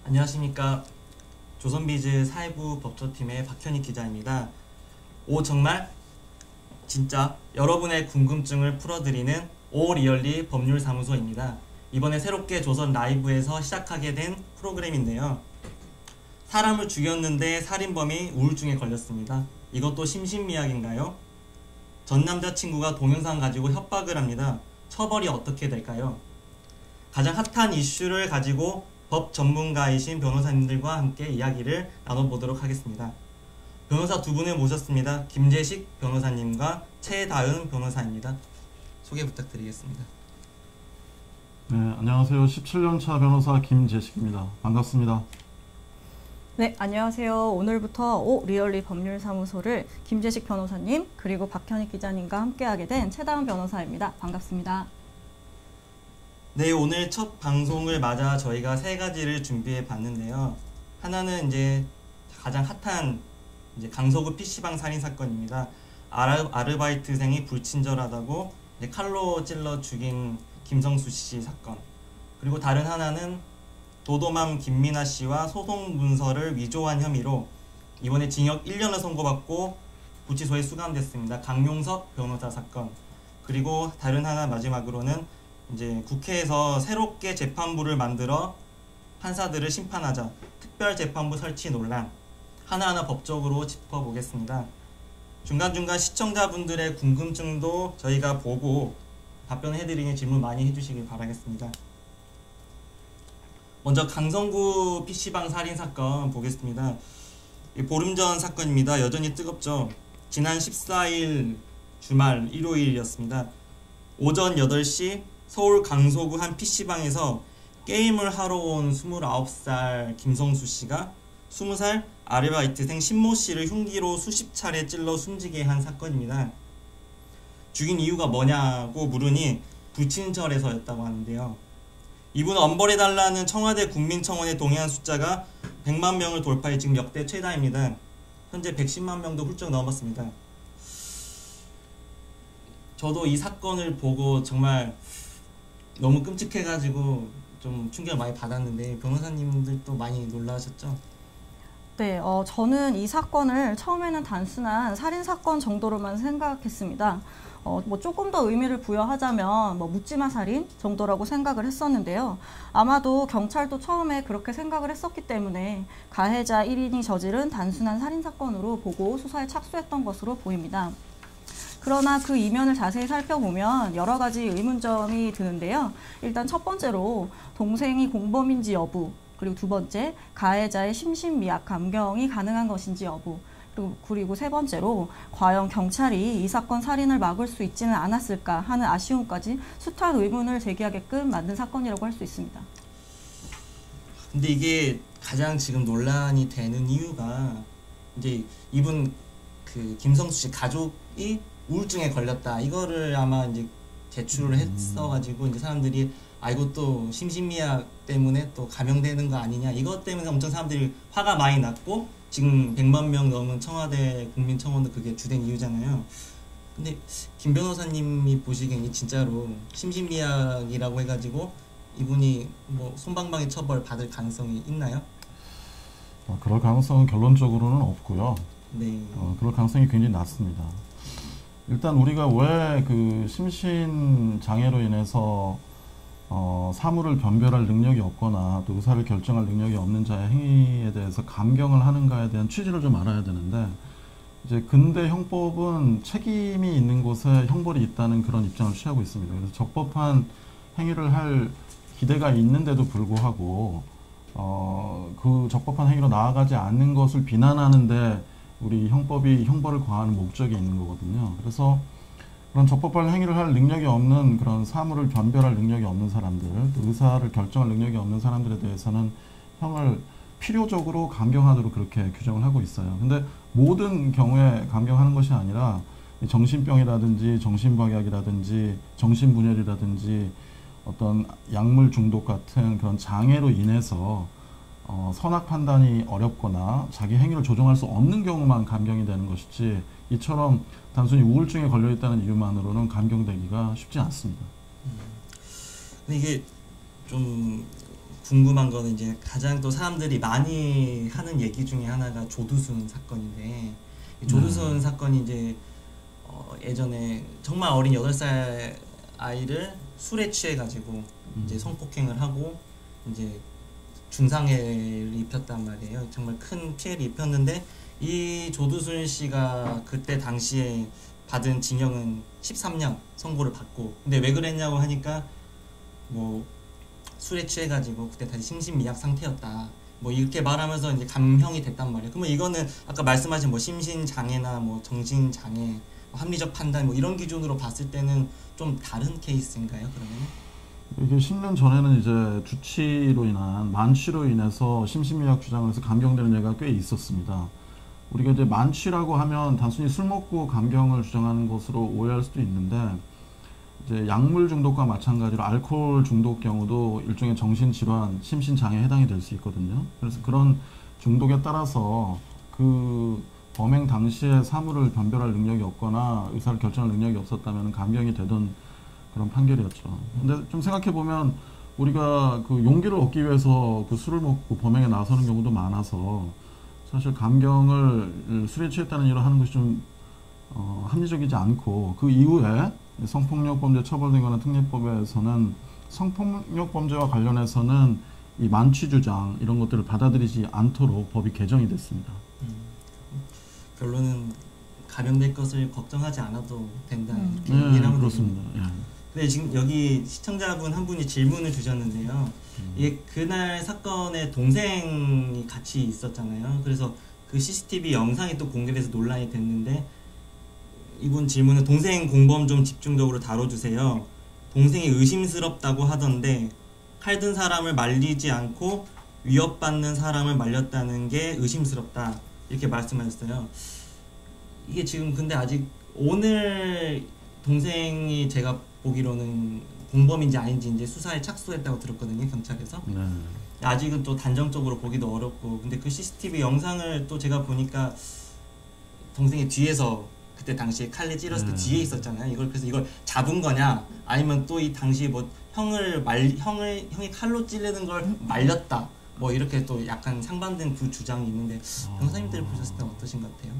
안녕하십니까. 조선비즈 사회부 법조팀의 박현익 기자입니다. 정말 진짜 여러분의 궁금증을 풀어드리는 리얼리 법률사무소입니다. 이번에 새롭게 조선 라이브에서 시작하게 된 프로그램인데요. 사람을 죽였는데 살인범이 우울증에 걸렸습니다. 이것도 심신미약인가요? 전 남자친구가 동영상 가지고 협박을 합니다. 처벌이 어떻게 될까요? 가장 핫한 이슈를 가지고 법 전문가이신 변호사님들과 함께 이야기를 나눠보도록 하겠습니다. 변호사 두 분을 모셨습니다. 김재식 변호사님과 최다은 변호사입니다. 소개 부탁드리겠습니다. 네, 안녕하세요. 17년차 변호사 김재식입니다. 반갑습니다. 네, 안녕하세요. 오늘부터 리얼리 법률사무소를 김재식 변호사님 그리고 박현익 기자님과 함께하게 된 최다은 변호사입니다. 반갑습니다. 네, 오늘 첫 방송을 맞아 저희가 세 가지를 준비해 봤는데요. 하나는 이제 가장 핫한 강서구 PC방 살인 사건입니다. 아르바이트생이 불친절하다고 칼로 찔러 죽인 김성수 씨 사건. 그리고 다른 하나는 도도맘 김민아 씨와 소송 문서를 위조한 혐의로 이번에 징역 1년을 선고받고 구치소에 수감됐습니다. 강용석 변호사 사건. 그리고 다른 하나 마지막으로는 이제 국회에서 새롭게 재판부를 만들어 판사들을 심판하자 특별재판부 설치 논란 하나하나 법적으로 짚어보겠습니다. 중간중간 시청자분들의 궁금증도 저희가 보고 답변해드리는 질문 많이 해주시길 바라겠습니다. 먼저 강성구 PC방 살인사건 보겠습니다. 보름 전 사건입니다. 여전히 뜨겁죠. 지난 14일 주말 일요일이었습니다. 오전 8시 서울 강서구 한 PC방에서 게임을 하러 온 29살 김성수 씨가 20살 아르바이트생 신모 씨를 흉기로 수십 차례 찔러 숨지게 한 사건입니다. 죽인 이유가 뭐냐고 물으니 불친절해서였다고 하는데요. 이분 엄벌해달라는 청와대 국민청원에 동의한 숫자가 100만 명을 돌파해 지금 역대 최다입니다. 현재 110만 명도 훌쩍 넘었습니다. 저도 이 사건을 보고 정말 너무 끔찍해가지고 좀 충격을 많이 받았는데 변호사님들도 많이 놀라셨죠? 네, 저는 이 사건을 처음에는 단순한 살인사건 정도로만 생각했습니다. 뭐 조금 더 의미를 부여하자면 묻지마 살인 정도라고 생각을 했었는데요. 아마도 경찰도 처음에 그렇게 생각을 했었기 때문에 가해자 1인이 저지른 단순한 살인사건으로 보고 수사에 착수했던 것으로 보입니다. 그러나 그 이면을 자세히 살펴보면 여러 가지 의문점이 드는데요. 일단 첫 번째로 동생이 공범인지 여부, 그리고 두 번째 가해자의 심신미약 감경이 가능한 것인지 여부, 그리고 세 번째로 과연 경찰이 이 사건 살인을 막을 수 있지는 않았을까 하는 아쉬움까지 숱한 의문을 제기하게끔 만든 사건이라고 할 수 있습니다. 근데 이게 가장 지금 논란이 되는 이유가 이제 이분 김성수 씨 가족이 우울증에 걸렸다. 이거를 아마 이제 제출을 했어가지고 이제 사람들이 이것도 심신미약 때문에 또 감염되는 거 아니냐. 이것 때문에 엄청 사람들이 화가 많이 났고 지금 100만 명 넘은 청와대 국민청원도 그게 주된 이유잖아요. 근데 김 변호사님이 보시기엔 진짜로 심신미약이라고 해가지고 이분이 뭐 솜방망이 처벌 받을 가능성이 있나요? 그럴 가능성은 결론적으로는 없고요. 네. 그럴 가능성이 굉장히 낮습니다. 일단 우리가 왜 그 심신 장애로 인해서 사물을 변별할 능력이 없거나 또 의사를 결정할 능력이 없는 자의 행위에 대해서 감경을 하는가에 대한 취지를 좀 알아야 되는데, 이제 근대 형법은 책임이 있는 곳에 형벌이 있다는 그런 입장을 취하고 있습니다. 그래서 적법한 행위를 할 기대가 있는데도 불구하고 그 적법한 행위로 나아가지 않는 것을 비난하는데 우리 형법이 형벌을 과하는 목적이 있는 거거든요. 그래서 그런 적법한 행위를 할 능력이 없는, 그런 사물을 변별할 능력이 없는 사람들, 또 의사를 결정할 능력이 없는 사람들에 대해서는 형을 필요적으로 감경하도록 그렇게 규정을 하고 있어요. 근데 모든 경우에 감경하는 것이 아니라 정신병이라든지 정신박약이라든지 정신분열이라든지 어떤 약물 중독 같은 그런 장애로 인해서 선악 판단이 어렵거나 자기 행위를 조정할 수 없는 경우만 감경이 되는 것이지, 이처럼 단순히 우울증에 걸려있다는 이유만으로는 감경되기가 쉽지 않습니다. 근데 이게 좀 궁금한 거는 이제 가장 또 사람들이 많이 하는 얘기 중에 하나가 조두순 사건인데 이 조두순 사건이 이제 예전에 정말 어린 8살 아이를 술에 취해가지고 이제 성폭행을 하고 이제 중상해를 입혔단 말이에요. 정말 큰 피해를 입혔는데 이 조두순 씨가 그때 당시에 받은 징역은 13년 선고를 받고 근데 왜 그랬냐고 하니까 뭐 술에 취해가지고 그때 다시 심신미약 상태였다. 뭐 이렇게 말하면서 이제 감형이 됐단 말이에요. 그러면 이거는 아까 말씀하신 뭐 심신장애나 뭐 정신장애, 합리적 판단 뭐 이런 기준으로 봤을 때는 좀 다른 케이스인가요? 그러면? 이게 10년 전에는 이제 주치로 인한 만취로 인해서 심신미약 주장을 해서 감경되는 예가 꽤 있었습니다. 우리가 이제 만취라고 하면 단순히 술 먹고 감경을 주장하는 것으로 오해할 수도 있는데 이제 약물 중독과 마찬가지로 알코올 중독 경우도 일종의 정신질환, 심신장애에 해당이 될 수 있거든요. 그래서 그런 중독에 따라서 그 범행 당시에 사물을 변별할 능력이 없거나 의사를 결정할 능력이 없었다면 감경이 되던 그런 판결이었죠. 근데 좀 생각해 보면 우리가 그 용기를 얻기 위해서 그 술을 먹고 범행에 나서는 경우도 많아서 사실 감경을 술에 취했다는 이유로 하는 것이 좀 합리적이지 않고 그 이후에 성폭력범죄 처벌등관한 특례법에서는 성폭력범죄와 관련해서는 이 만취 주장 이런 것들을 받아들이지 않도록 법이 개정이 됐습니다. 결론은 감형될 것을 걱정하지 않아도 된다. 이렇게 네, 이해하면 그렇습니다. 예. 근데 지금 여기 시청자분 한 분이 질문을 주셨는데요. 이게 그날 사건에 동생이 같이 있었잖아요. 그래서 그 CCTV 영상이 또 공개돼서 논란이 됐는데 이분 질문은 동생 공범 좀 집중적으로 다뤄주세요. 동생이 의심스럽다고 하던데 칼 든 사람을 말리지 않고 위협받는 사람을 말렸다는 게 의심스럽다. 이렇게 말씀하셨어요. 이게 지금 근데 아직 오늘 동생이 제가 보기로는 공범인지 아닌지 이제 수사에 착수했다고 들었거든요, 경찰에서. 네. 아직은 또 단정적으로 보기도 어렵고 근데 그 CCTV 영상을 또 제가 보니까 동생이 뒤에서 그때 당시에 칼에 찔렀을 때 뒤에 있었잖아요. 그래서 이걸 잡은 거냐 아니면 또 이 당시에 뭐 형이 칼로 찌르는 걸 말렸다 뭐 이렇게 또 약간 상반된 두 주장이 있는데 변호사님들 보셨을 때 어떠신 것 같아요?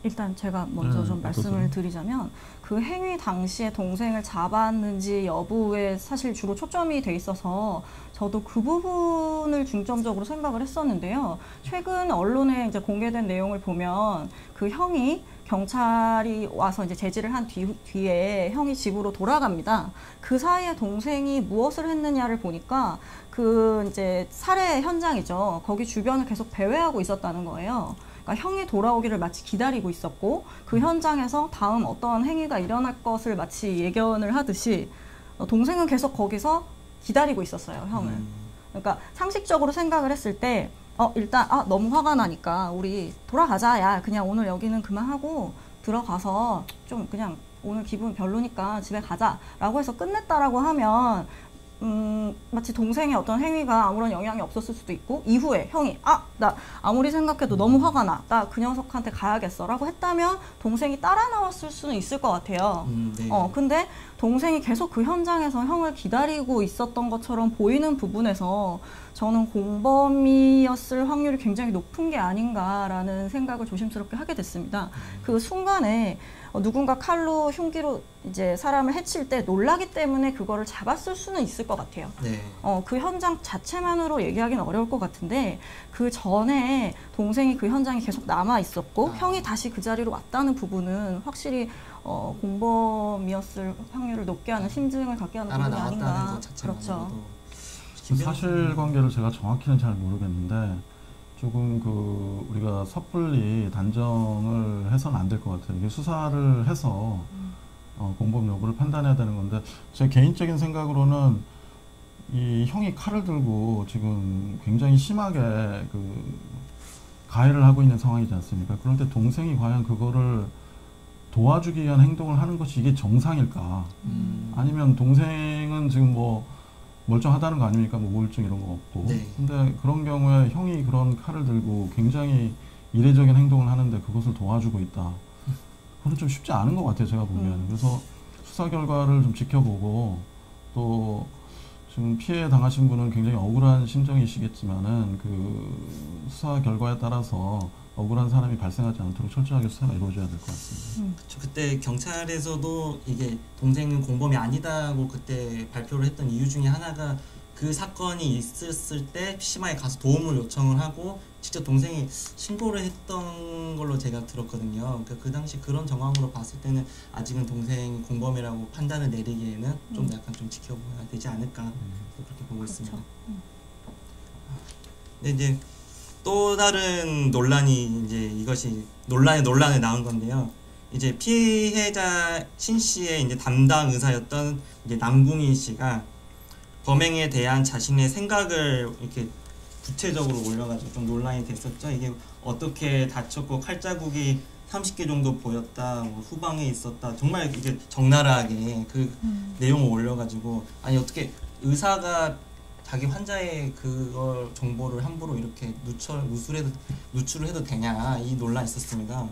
일단 제가 먼저 좀 말씀을 드리자면 그 행위 당시에 동생을 잡았는지 여부에 사실 주로 초점이 돼 있어서 저도 그 부분을 중점적으로 생각을 했었는데요. 최근 언론에 이제 공개된 내용을 보면 그 형이 경찰이 와서 이제 제지를 한 뒤에 형이 집으로 돌아갑니다. 그 사이에 동생이 무엇을 했느냐를 보니까 그 이제 살해 현장이죠. 거기 주변을 계속 배회하고 있었다는 거예요. 그러니까 형이 돌아오기를 마치 기다리고 있었고 그 현장에서 다음 어떠한 행위가 일어날 것을 마치 예견을 하듯이 동생은 계속 거기서 기다리고 있었어요, 형을. 그러니까 상식적으로 생각을 했을 때 일단 너무 화가 나니까 우리 돌아가자. 야 그냥 오늘 여기는 그만하고 들어가서 좀 그냥 오늘 기분 별로니까 집에 가자 라고 해서 끝냈다라고 하면 마치 동생의 어떤 행위가 아무런 영향이 없었을 수도 있고 이후에 형이 나 아무리 생각해도 너무 화가 나. 나 그 녀석한테 가야겠어 라고 했다면 동생이 따라 나왔을 수는 있을 것 같아요. 네. 근데 동생이 계속 그 현장에서 형을 기다리고 있었던 것처럼 보이는 부분에서 저는 공범이었을 확률이 굉장히 높은 게 아닌가라는 생각을 조심스럽게 하게 됐습니다. 그 순간에 누군가 칼로 흉기로 이제 사람을 해칠 때 놀라기 때문에 그거를 잡았을 수는 있을 것 같아요. 네. 그 현장 자체만으로 얘기하기는 어려울 것 같은데 그 전에 동생이 그 현장에 계속 남아 있었고 형이 다시 그 자리로 왔다는 부분은 확실히 공범이었을 확률을 높게 하는 심증을 갖게 하는 부분이 아닌가. 그렇죠. 사실관계를 제가 정확히는 잘 모르겠는데 조금 우리가 섣불리 단정을 해서는 안 될 것 같아요. 이게 수사를 해서 공범 여부를 판단해야 되는 건데 제 개인적인 생각으로는 이 형이 칼을 들고 지금 굉장히 심하게 가해를 하고 있는 상황이지 않습니까? 그럴 때 동생이 과연 그거를 도와주기 위한 행동을 하는 것이 이게 정상일까? 아니면 동생은 지금 뭐 멀쩡하다는 거 아닙니까? 뭐 우울증 이런 거 없고. 네. 근데 그런 경우에 형이 그런 칼을 들고 굉장히 이례적인 행동을 하는데 그것을 도와주고 있다. 그건 좀 쉽지 않은 것 같아요, 제가 보기에는. 그래서 수사 결과를 좀 지켜보고 또 지금 피해 당하신 분은 굉장히 억울한 심정이시겠지만은 그 수사 결과에 따라서 억울한 사람이 발생하지 않도록 철저하게 수사가 이루어져야 될 것 같습니다. 그렇죠. 그때 경찰에서도 이게 동생은 공범이 아니다고 그때 발표를 했던 이유 중에 하나가 그 사건이 있었을 때 PC방에 가서 도움을 요청을 하고 직접 동생이 신고를 했던 걸로 제가 들었거든요. 그러니까 그 당시 그런 정황으로 봤을 때는 아직은 동생이 공범이라고 판단을 내리기에는 좀 약간 좀 지켜봐야 되지 않을까 그렇게 보고 있습니다. 근데 이제 또 다른 논란이 이제 이것이 논란에 나온 건데요. 이제 피해자 신 씨의 이제 담당 의사였던 이제 남궁희 씨가 범행에 대한 자신의 생각을 이렇게 구체적으로 올려가지고 좀 논란이 됐었죠. 이게 어떻게 다쳤고 칼자국이 30개 정도 보였다, 뭐 후방에 있었다, 정말 이게 적나라하게 그 내용을 올려가지고 아니 어떻게 의사가 자기 환자의 그걸 정보를 함부로 이렇게 누출을 해도 되냐 이 논란이 있었습니다.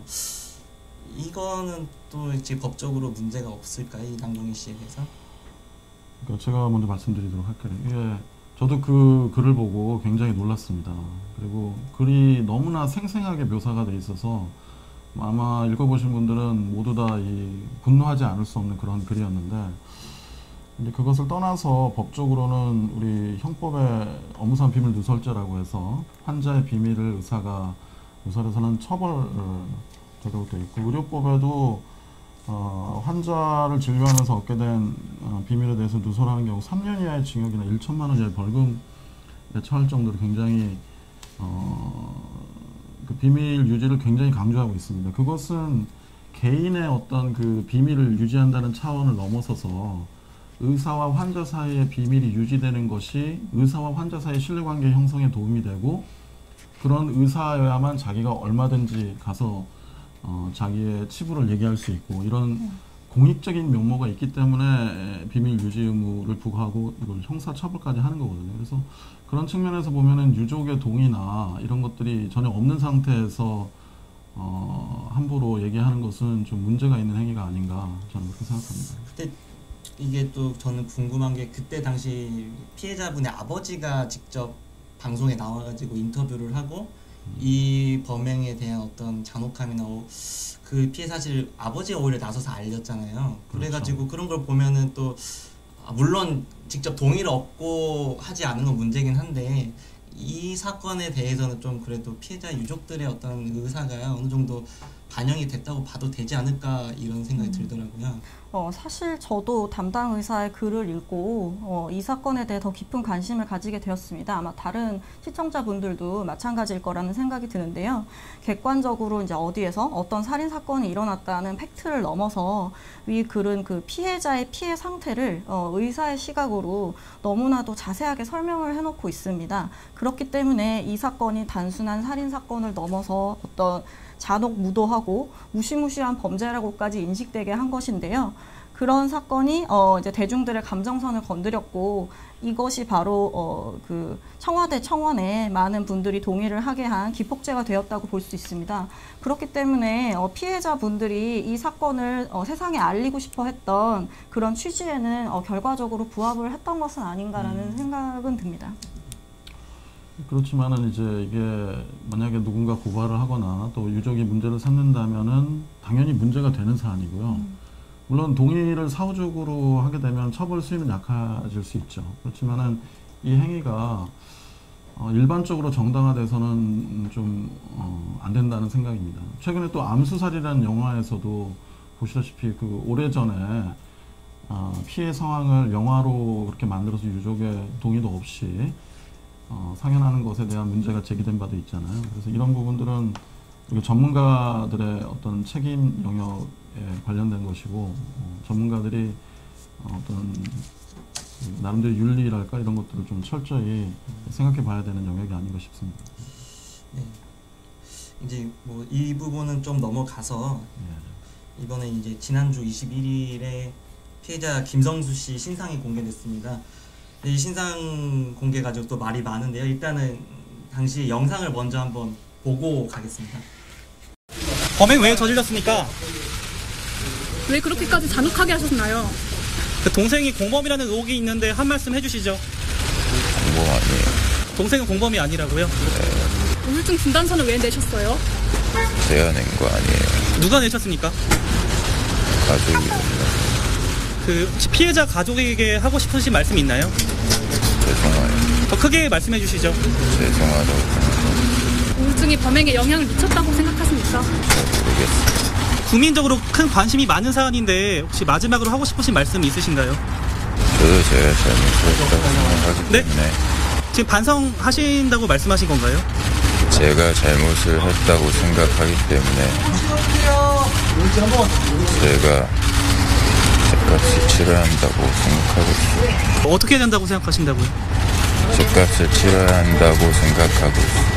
이거는 또 이제 법적으로 문제가 없을까요? 이 남궁희 씨에 대해서? 그러니까 제가 먼저 말씀드리도록 할게요. 이게 저도 그 글을 보고 굉장히 놀랐습니다. 그리고 글이 너무나 생생하게 묘사가 돼 있어서 아마 읽어보신 분들은 모두 다 분노하지 않을 수 없는 그런 글이었는데 이제 그것을 떠나서 법적으로는 우리 형법에 업무상 비밀 누설죄라고 해서 환자의 비밀을 의사로서는 처벌을 적용이 되어 있고 의료법에도 환자를 진료하면서 얻게 된 비밀에 대해서 누설하는 경우 3년 이하의 징역이나 1천만 원 이하의 벌금에 처할 정도로 굉장히 그 비밀 유지를 굉장히 강조하고 있습니다. 그것은 개인의 어떤 그 비밀을 유지한다는 차원을 넘어서서 의사와 환자 사이의 비밀이 유지되는 것이 의사와 환자 사이의 신뢰관계 형성에 도움이 되고 그런 의사여야만 자기가 얼마든지 가서 자기의 치부를 얘기할 수 있고 이런 공익적인 면모가 있기 때문에 비밀 유지 의무를 부과하고 이걸 형사 처벌까지 하는 거거든요. 그래서 그런 측면에서 보면은 유족의 동의나 이런 것들이 전혀 없는 상태에서 함부로 얘기하는 것은 좀 문제가 있는 행위가 아닌가 저는 그렇게 생각합니다. 그때 이게 또 저는 궁금한 게 그때 당시 피해자분의 아버지가 직접 방송에 나와가지고 인터뷰를 하고 이 범행에 대한 어떤 잔혹함이나 그 피해 사실을 아버지가 오히려 나서서 알렸잖아요. 그래가지고 그런 걸 보면은 또 물론 직접 동의를 얻고 하지 않은 건 문제긴 한데 이 사건에 대해서는 좀 그래도 피해자 유족들의 어떤 의사가 어느 정도 반영이 됐다고 봐도 되지 않을까 이런 생각이 들더라고요. 사실 저도 담당 의사의 글을 읽고 이 사건에 대해 더 깊은 관심을 가지게 되었습니다. 아마 다른 시청자분들도 마찬가지일 거라는 생각이 드는데요. 객관적으로 이제 어디에서 어떤 살인 사건이 일어났다는 팩트를 넘어서 이 글은 그 피해자의 피해 상태를 의사의 시각으로 너무나도 자세하게 설명을 해놓고 있습니다. 그렇기 때문에 이 사건이 단순한 살인 사건을 넘어서 어떤 잔혹 무도하고 무시무시한 범죄라고까지 인식되게 한 것인데요. 그런 사건이 이제 대중들의 감정선을 건드렸고 이것이 바로 그 청와대 청원에 많은 분들이 동의를 하게 한 기폭제가 되었다고 볼 수 있습니다. 그렇기 때문에 피해자분들이 이 사건을 세상에 알리고 싶어 했던 그런 취지에는 결과적으로 부합을 했던 것은 아닌가라는 생각은 듭니다. 그렇지만은 이제 이게 만약에 누군가 고발을 하거나 또 유족이 문제를 삼는다면은 당연히 문제가 되는 사안이고요. 물론 동의를 사후적으로 하게 되면 처벌 수위는 약해질 수 있죠. 그렇지만은 이 행위가 일반적으로 정당화돼서는 좀 안 된다는 생각입니다. 최근에 또 암수살이라는 영화에서도 보시다시피 그 오래전에 피해 상황을 영화로 그렇게 만들어서 유족의 동의도 없이 상연하는 것에 대한 문제가 제기된 바도 있잖아요. 그래서 이런 부분들은 전문가들의 어떤 책임 영역에 관련된 것이고 전문가들이 어떤 나름대로 윤리랄까 이런 것들을 좀 철저히 생각해 봐야 되는 영역이 아닌가 싶습니다. 네. 이제 뭐 이 부분은 좀 넘어가서 이번에 이제 지난주 21일에 피해자 김성수 씨 신상이 공개됐습니다. 이 신상 공개 가지고 또 말이 많은데요. 일단은 당시 영상을 먼저 한번 보고 가겠습니다. 범행 왜 저질렀습니까? 왜 그렇게까지 잔혹하게 하셨나요? 그 동생이 공범이라는 의혹이 있는데 한 말씀 해주시죠. 공범 아니에요. 동생은 공범이 아니라고요? 우울증 진단서는 왜 내셨어요? 제가 낸 거 아니에요. 누가 내셨습니까? 가족이 그 혹시 피해자 가족에게 하고 싶으신 말씀 있나요? 죄송해요. 더 크게 말씀해 주시죠. 죄송하다고 생각합니다. 우울증이 범행에 영향을 미쳤다고 생각하십니까? 모르겠어요. 국민적으로 큰 관심이 많은 사안인데 혹시 마지막으로 하고 싶으신 말씀 있으신가요? 저도 제가 잘못했다고 생각하기 네? 때문에 지금 반성하신다고 말씀하신 건가요? 제가 잘못을 했다고 생각하기 때문에 제가 죗값을 치러야 한다고 생각하고 있어요. 어떻게 해야 된다고 생각하신다고요? 죗값을 치러야 한다고 생각하고 있어요.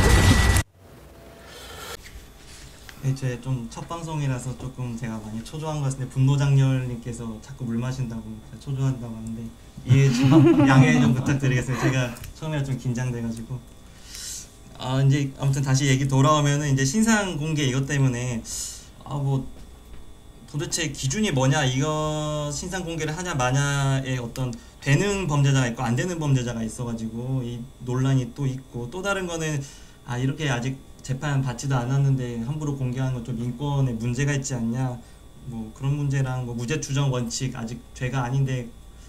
제 좀 첫 방송이라서 조금 제가 많이 초조한 것 같은데 분노장렬님께서 자꾸 물 마신다고 초조한다고 하는데 이해 좀 양해 좀 부탁드리겠습니다. 제가 처음에 좀 긴장돼가지고 이제 아무튼 다시 얘기 돌아오면은 이제 신상 공개 이것 때문에 뭐 도대체 기준이 뭐냐 이거 신상 공개를 하냐 마냐의 어떤 되는 범죄자가 있고 안 되는 범죄자가 있어가지고 이 논란이 또 있고 또 다른 거는 이렇게 아직 재판 받지도 않았는데 함부로 공개하는 건 좀 인권에 문제가 있지 않냐 뭐 그런 문제랑 뭐 무죄 추정 원칙 아직 죄가 아닌데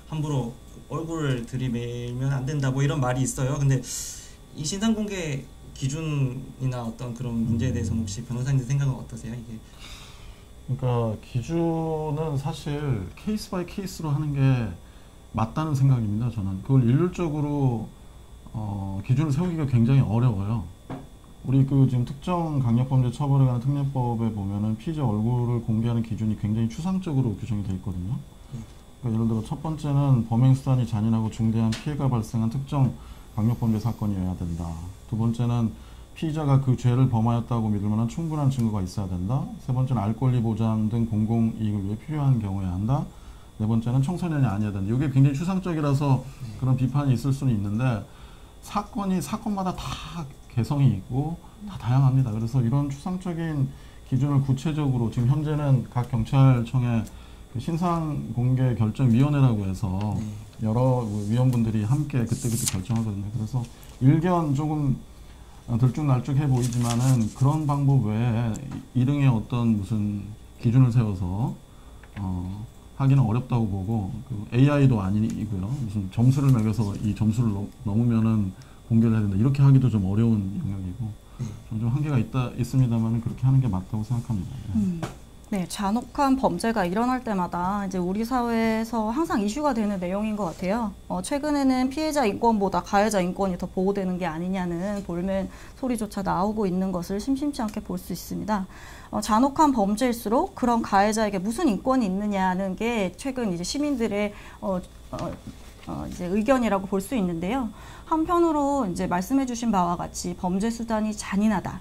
함부로 얼굴을 들이밀면 안 된다 뭐 이런 말이 있어요. 근데 이 신상 공개 기준이나 어떤 그런 문제에 대해서는 혹시 변호사님 생각은 어떠세요? 이게 그러니까 기준은 사실 케이스 바이 케이스로 하는 게 맞다는 생각입니다. 저는 그걸 일률적으로 기준을 세우기가 굉장히 어려워요. 우리 지금 특정 강력범죄 처벌에 관한 특례법에 보면은 피의자 얼굴을 공개하는 기준이 굉장히 추상적으로 규정이 되어 있거든요. 그러니까 예를 들어 첫 번째는 범행 수단이 잔인하고 중대한 피해가 발생한 특정 강력범죄 사건이어야 된다. 두 번째는 피의자가 그 죄를 범하였다고 믿을 만한 충분한 증거가 있어야 된다. 세 번째는 알 권리 보장 등 공공이익을 위해 필요한 경우여야 한다. 네 번째는 청소년이 아니어야 된다. 이게 굉장히 추상적이라서 그런 비판이 있을 수는 있는데 사건이 사건마다 다 개성이 있고 다 다양합니다. 그래서 이런 추상적인 기준을 구체적으로 지금 현재는 각 경찰청의 그 신상공개결정위원회라고 해서 여러 위원분들이 함께 그때그때 결정하거든요. 그래서 일견 조금 들쭉날쭉해 보이지만은 그런 방법 외에 이릉의 어떤 무슨 기준을 세워서 하기는 어렵다고 보고 AI도 아니고요. 무슨 점수를 매겨서 이 점수를 넘으면은 공개를 해야 된다. 이렇게 하기도 좀 어려운 영역이고 좀 한계가 있습니다만 그렇게 하는 게 맞다고 생각합니다. 네, 잔혹한 범죄가 일어날 때마다 이제 우리 사회에서 항상 이슈가 되는 내용인 것 같아요. 최근에는 피해자 인권보다 가해자 인권이 더 보호되는 게 아니냐는 볼멘 소리조차 나오고 있는 것을 심심치 않게 볼 수 있습니다. 잔혹한 범죄일수록 그런 가해자에게 무슨 인권이 있느냐는 게 최근 이제 시민들의 이제 의견이라고 볼 수 있는데요. 한편으로 이제 말씀해주신 바와 같이 범죄 수단이 잔인하다.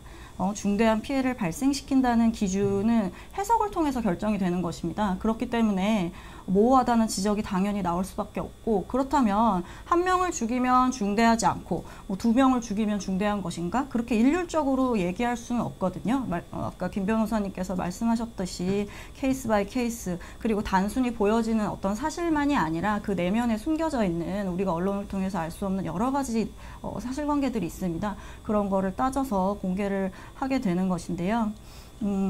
중대한 피해를 발생시킨다는 기준은 해석을 통해서 결정이 되는 것입니다. 그렇기 때문에 모호하다는 지적이 당연히 나올 수밖에 없고 그렇다면 한 명을 죽이면 중대하지 않고 두 명을 죽이면 중대한 것인가? 그렇게 일률적으로 얘기할 수는 없거든요. 아까 김 변호사님께서 말씀하셨듯이 케이스 바이 케이스 그리고 단순히 보여지는 어떤 사실만이 아니라 그 내면에 숨겨져 있는 우리가 언론을 통해서 알 수 없는 여러 가지 사실관계들이 있습니다. 그런 거를 따져서 공개를 하게 되는 것인데요.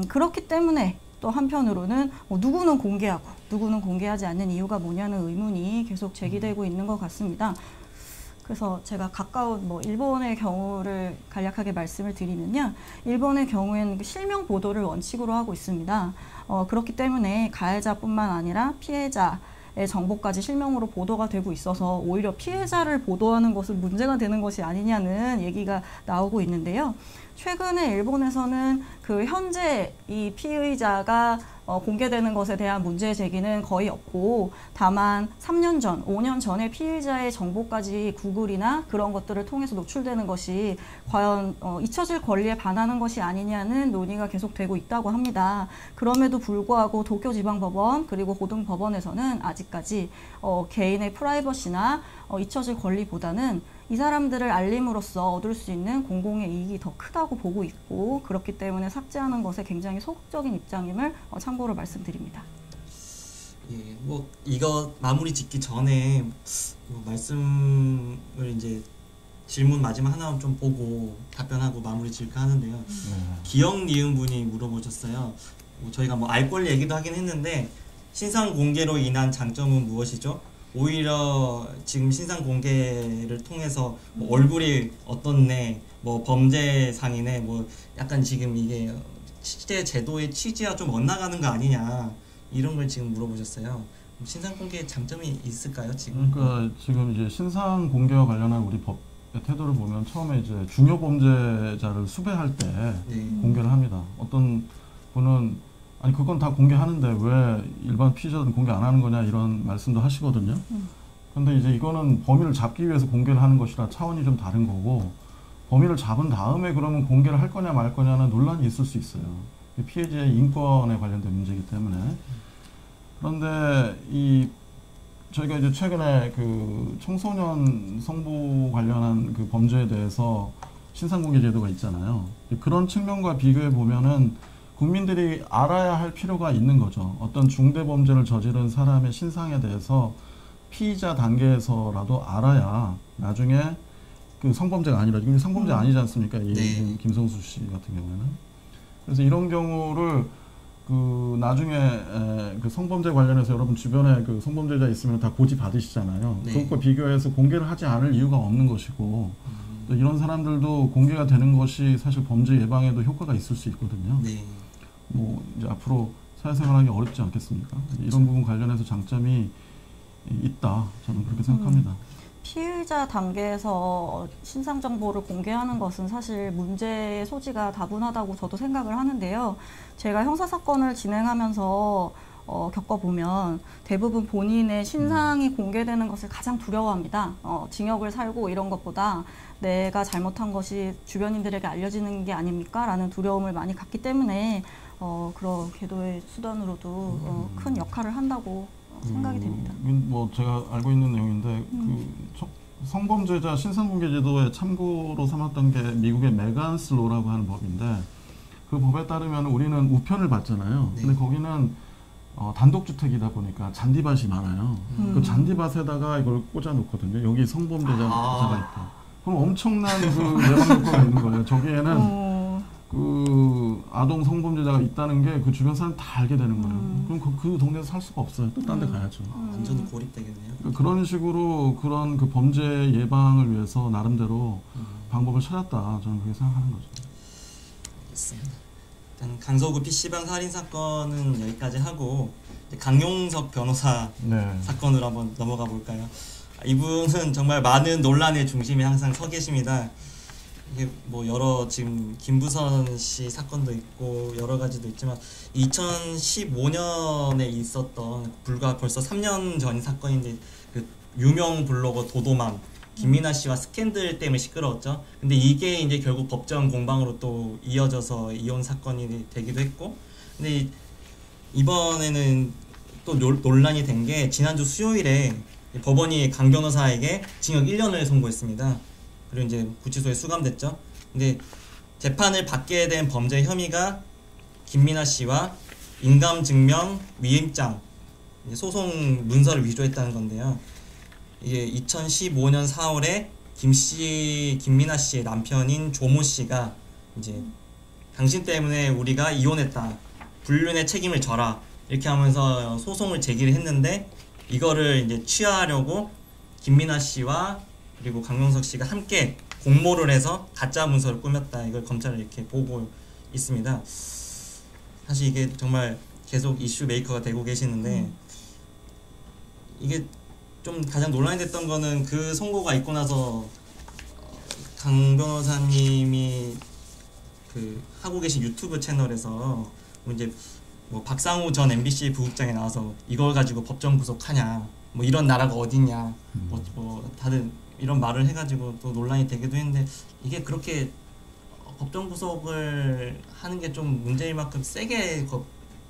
그렇기 때문에 또 한편으로는 누구는 공개하고 누구는 공개하지 않는 이유가 뭐냐는 의문이 계속 제기되고 있는 것 같습니다. 그래서 제가 가까운 일본의 경우를 간략하게 말씀을 드리면요. 일본의 경우에는 실명 보도를 원칙으로 하고 있습니다. 그렇기 때문에 가해자뿐만 아니라 피해자의 정보까지 실명으로 보도가 되고 있어서 오히려 피해자를 보도하는 것은 문제가 되는 것이 아니냐는 얘기가 나오고 있는데요. 최근에 일본에서는 현재 이 피의자가 공개되는 것에 대한 문제 제기는 거의 없고 다만 3년 전, 5년 전에 피의자의 정보까지 구글이나 그런 것들을 통해서 노출되는 것이 과연 잊혀질 권리에 반하는 것이 아니냐는 논의가 계속되고 있다고 합니다. 그럼에도 불구하고 도쿄지방법원 그리고 고등법원에서는 아직까지 개인의 프라이버시나 잊혀질 권리보다는 이 사람들을 알림으로써 얻을 수 있는 공공의 이익이 더 크다고 보고 있고 그렇기 때문에 삭제하는 것에 굉장히 소극적인 입장임을 참고로 말씀드립니다. 이거 마무리 짓기 전에 말씀을 이제 질문 마지막 하나만 좀 보고 답변하고 마무리 질까 하는데요. 네. 기억 니은 분이 물어보셨어요. 저희가 뭐 알 권리 얘기도 하긴 했는데 신상 공개로 인한 장점은 무엇이죠? 오히려 지금 신상 공개를 통해서 뭐 얼굴이 어떻네, 뭐 범죄상이네, 뭐 약간 지금 이게 실제 제도의 취지와 좀 엇나가는 거 아니냐 이런 걸 지금 물어보셨어요. 신상 공개의 장점이 있을까요 지금? 그러니까 지금 이제 신상 공개와 관련한 우리 법의 태도를 보면 처음에 이제 중요 범죄자를 수배할 때 네. 공개를 합니다. 어떤 분은 아니 그건 다 공개하는데 왜 일반 피의자들은 공개 안 하는 거냐 이런 말씀도 하시거든요. 근데 이제 이거는 범인을 잡기 위해서 공개를 하는 것이라 차원이 좀 다른 거고, 범인을 잡은 다음에 그러면 공개를 할 거냐 말 거냐는 논란이 있을 수 있어요. 피해자의 인권에 관련된 문제이기 때문에. 그런데 저희가 이제 최근에 그 청소년 성보 관련한 그 범죄에 대해서 신상공개 제도가 있잖아요. 그런 측면과 비교해 보면은 국민들이 알아야 할 필요가 있는 거죠. 어떤 중대 범죄를 저지른 사람의 신상에 대해서 피의자 단계에서라도 알아야 나중에 그 성범죄가 아니라, 이게 성범죄 아니지 않습니까? 이 김성수 씨 같은 경우에는. 그래서 이런 경우를 그 나중에 그 성범죄 관련해서 여러분 주변에 그 성범죄자 있으면 다 고지 받으시잖아요. 네. 그것과 비교해서 공개를 하지 않을 이유가 없는 것이고, 또 이런 사람들도 공개가 되는 것이 사실 범죄 예방에도 효과가 있을 수 있거든요. 네. 뭐 이제 앞으로 사회생활하기 어렵지 않겠습니까? 이런 부분 관련해서 장점이 있다, 저는 그렇게 생각합니다. 피의자 단계에서 신상 정보를 공개하는 것은 사실 문제의 소지가 다분하다고 저도 생각을 하는데요. 제가 형사 사건을 진행하면서 겪어보면 대부분 본인의 신상이 공개되는 것을 가장 두려워합니다. 징역을 살고 이런 것보다 내가 잘못한 것이 주변인들에게 알려지는 게 아닙니까? 라는 두려움을 많이 갖기 때문에 그런 계도의 수단으로도 큰 역할을 한다고 생각이 됩니다. 뭐 제가 알고 있는 내용인데 그 성범죄자 신상공개 제도에 참고로 삼았던 게 미국의 메간스 로라고 하는 법인데, 그 법에 따르면 우리는 우편을 받잖아요. 네. 근데 거기는 단독주택이다 보니까 잔디밭이 많아요. 그 잔디밭에다가 이걸 꽂아 놓거든요. 여기 성범죄자가 있다. 그럼 엄청난 그 예방 효과가 있는 거예요. 저기에는 그 아동 성범죄자가 있다는 게 그 주변 사람 다 알게 되는 거예요. 그럼 그 동네에서 살 수가 없어요. 또 딴 데 가야죠. 완전 고립되겠네요. 그러니까 그런 식으로 그런 그 범죄 예방을 위해서 나름대로 방법을 찾았다, 저는 그렇게 생각하는 거죠. 알겠습니다. 일단 강서구 PC방 살인 사건은 여기까지 하고 강용석 변호사 네. 사건으로 한번 넘어가 볼까요? 이분은 정말 많은 논란의 중심에 항상 서 계십니다. 이게 뭐 여러 지금 김부선 씨 사건도 있고 여러 가지도 있지만 2015년에 있었던 불과 벌써 3년 전 사건인데 그 유명 블로거 도도맘 김민아 씨와 스캔들 때문에 시끄러웠죠. 근데 이게 이제 결국 법정 공방으로 또 이어져서 이혼 사건이 되기도 했고, 근데 이번에는 또 논란이 된 게 지난주 수요일에 법원이 강 변호사에게 징역 1년을 선고했습니다. 그리고 이제 구치소에 수감됐죠. 근데 재판을 받게 된 범죄 혐의가 김민아 씨와 인감증명 위임장 소송 문서를 위조했다는 건데요. 이게 2015년 4월에 김민아 씨의 남편인 조모 씨가 이제 당신 때문에 우리가 이혼했다, 불륜의 책임을 져라 이렇게 하면서 소송을 제기를 했는데, 이거를 이제 취하하려고 김민아 씨와 그리고 강용석 씨가 함께 공모를 해서 가짜 문서를 꾸몄다, 이걸 검찰은 이렇게 보고 있습니다. 사실 이게 정말 계속 이슈 메이커가 되고 계시는데, 이게 좀 가장 논란이 됐던 거는 그 선고가 있고 나서 강 변호사님이 그 하고 계신 유튜브 채널에서 이제 뭐 박상우 전 MBC 부국장에 나와서 이걸 가지고 법정 구속하냐, 뭐 이런 나라가 어딨냐, 뭐 다들 이런 말을 해가지고 또 논란이 되기도 했는데, 이게 그렇게 법정 구속을 하는 게 좀 문제일 만큼 세게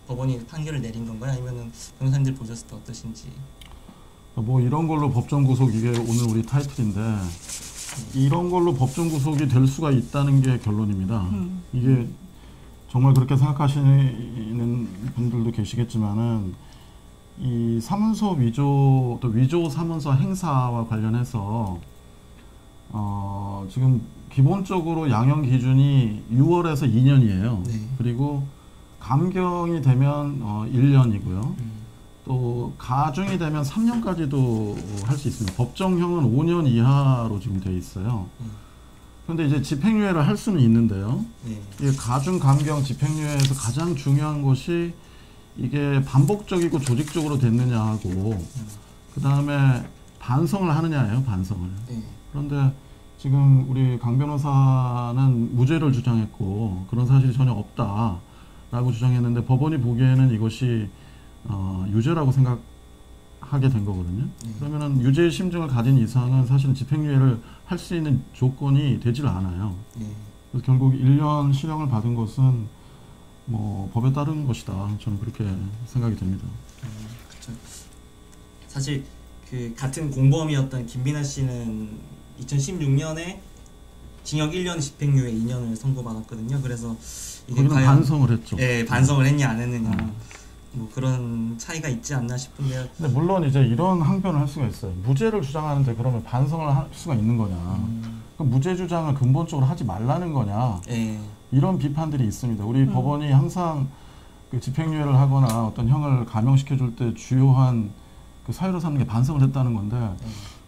법원이 판결을 내린 건가요? 아니면은 변호사님들 보셨을 때 어떠신지? 뭐 이런 걸로 법정 구속, 이게 오늘 우리 타이틀인데 이런 걸로 법정 구속이 될 수가 있다는 게 결론입니다. 이게 정말 그렇게 생각하시는 분들도 계시겠지만은 이 사문서 위조, 또 위조 사문서 행사와 관련해서 지금 기본적으로 양형 기준이 6월에서 2년이에요. 네. 그리고 감경이 되면 1년이고요. 또 가중이 되면 3년까지도 할 수 있습니다. 법정형은 5년 이하로 지금 되어 있어요. 그런데 이제 집행유예를 할 수는 있는데요. 네. 이 가중, 감경, 집행유예에서 가장 중요한 것이 이게 반복적이고 조직적으로 됐느냐 하고 그 다음에 반성을 하느냐예요. 반성을. 네. 그런데 지금 우리 강 변호사는 무죄를 주장했고 그런 사실이 전혀 없다라고 주장했는데 법원이 보기에는 이것이 유죄라고 생각하게 된 거거든요. 그러면은 유죄의 심증을 가진 이상은 사실 집행유예를 할 수 있는 조건이 되질 않아요. 그래서 결국 1년 실형을 받은 것은 뭐 법에 따른 것이다. 저는 그렇게 생각이 됩니다. 그렇죠. 사실 그 같은 공범이었던 김민아 씨는 2016년에 징역 1년 집행유예 2년을 선고받았거든요. 그래서 이게 거기는 반성을 했죠. 예, 반성을 했냐 안 했느냐 뭐 그런 차이가 있지 않나 싶은데요. 근데 물론 이제 이런 항변을 할 수가 있어요. 무죄를 주장하는데 그러면 반성을 할 수가 있는 거냐? 그럼 무죄 주장을 근본적으로 하지 말라는 거냐? 예. 이런 비판들이 있습니다. 우리 법원이 항상 그 집행유예를 하거나 어떤 형을 감형시켜 줄 때 주요한 그 사유로 삼는 게 반성을 했다는 건데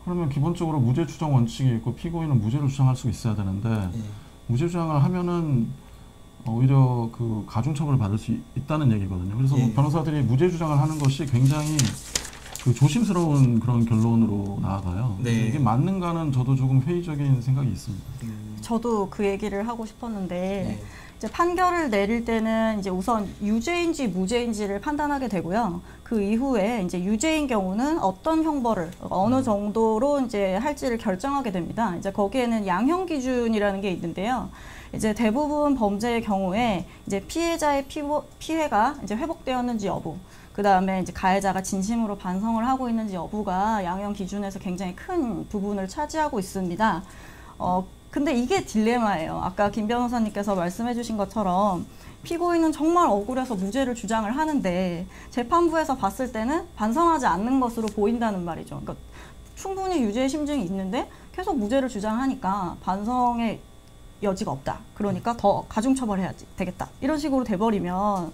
그러면 기본적으로 무죄 추정 원칙이 있고 피고인은 무죄를 주장할 수 있어야 되는데 무죄 주장을 하면은 오히려 그 가중처벌을 받을 수 있다는 얘기거든요. 그래서 변호사들이 무죄 주장을 하는 것이 굉장히 그 조심스러운 그런 결론으로 나아가요. 네. 이게 맞는가는 저도 조금 회의적인 생각이 있습니다. 저도 그 얘기를 하고 싶었는데 네. 이제 판결을 내릴 때는 이제 우선 유죄인지 무죄인지를 판단하게 되고요. 그 이후에 이제 유죄인 경우는 어떤 형벌을 어느 정도로 이제 할지를 결정하게 됩니다. 이제 거기에는 양형 기준이라는 게 있는데요. 이제 대부분 범죄의 경우에 이제 피해자의 피해가 이제 회복되었는지 여부, 그 다음에 이제 가해자가 진심으로 반성을 하고 있는지 여부가 양형 기준에서 굉장히 큰 부분을 차지하고 있습니다. 근데 이게 딜레마예요. 아까 김 변호사님께서 말씀해 주신 것처럼 피고인은 정말 억울해서 무죄를 주장을 하는데 재판부에서 봤을 때는 반성하지 않는 것으로 보인다는 말이죠. 그러니까 충분히 유죄의 심증이 있는데 계속 무죄를 주장하니까 반성의 여지가 없다. 그러니까 더 가중처벌해야지 되겠다. 이런 식으로 돼버리면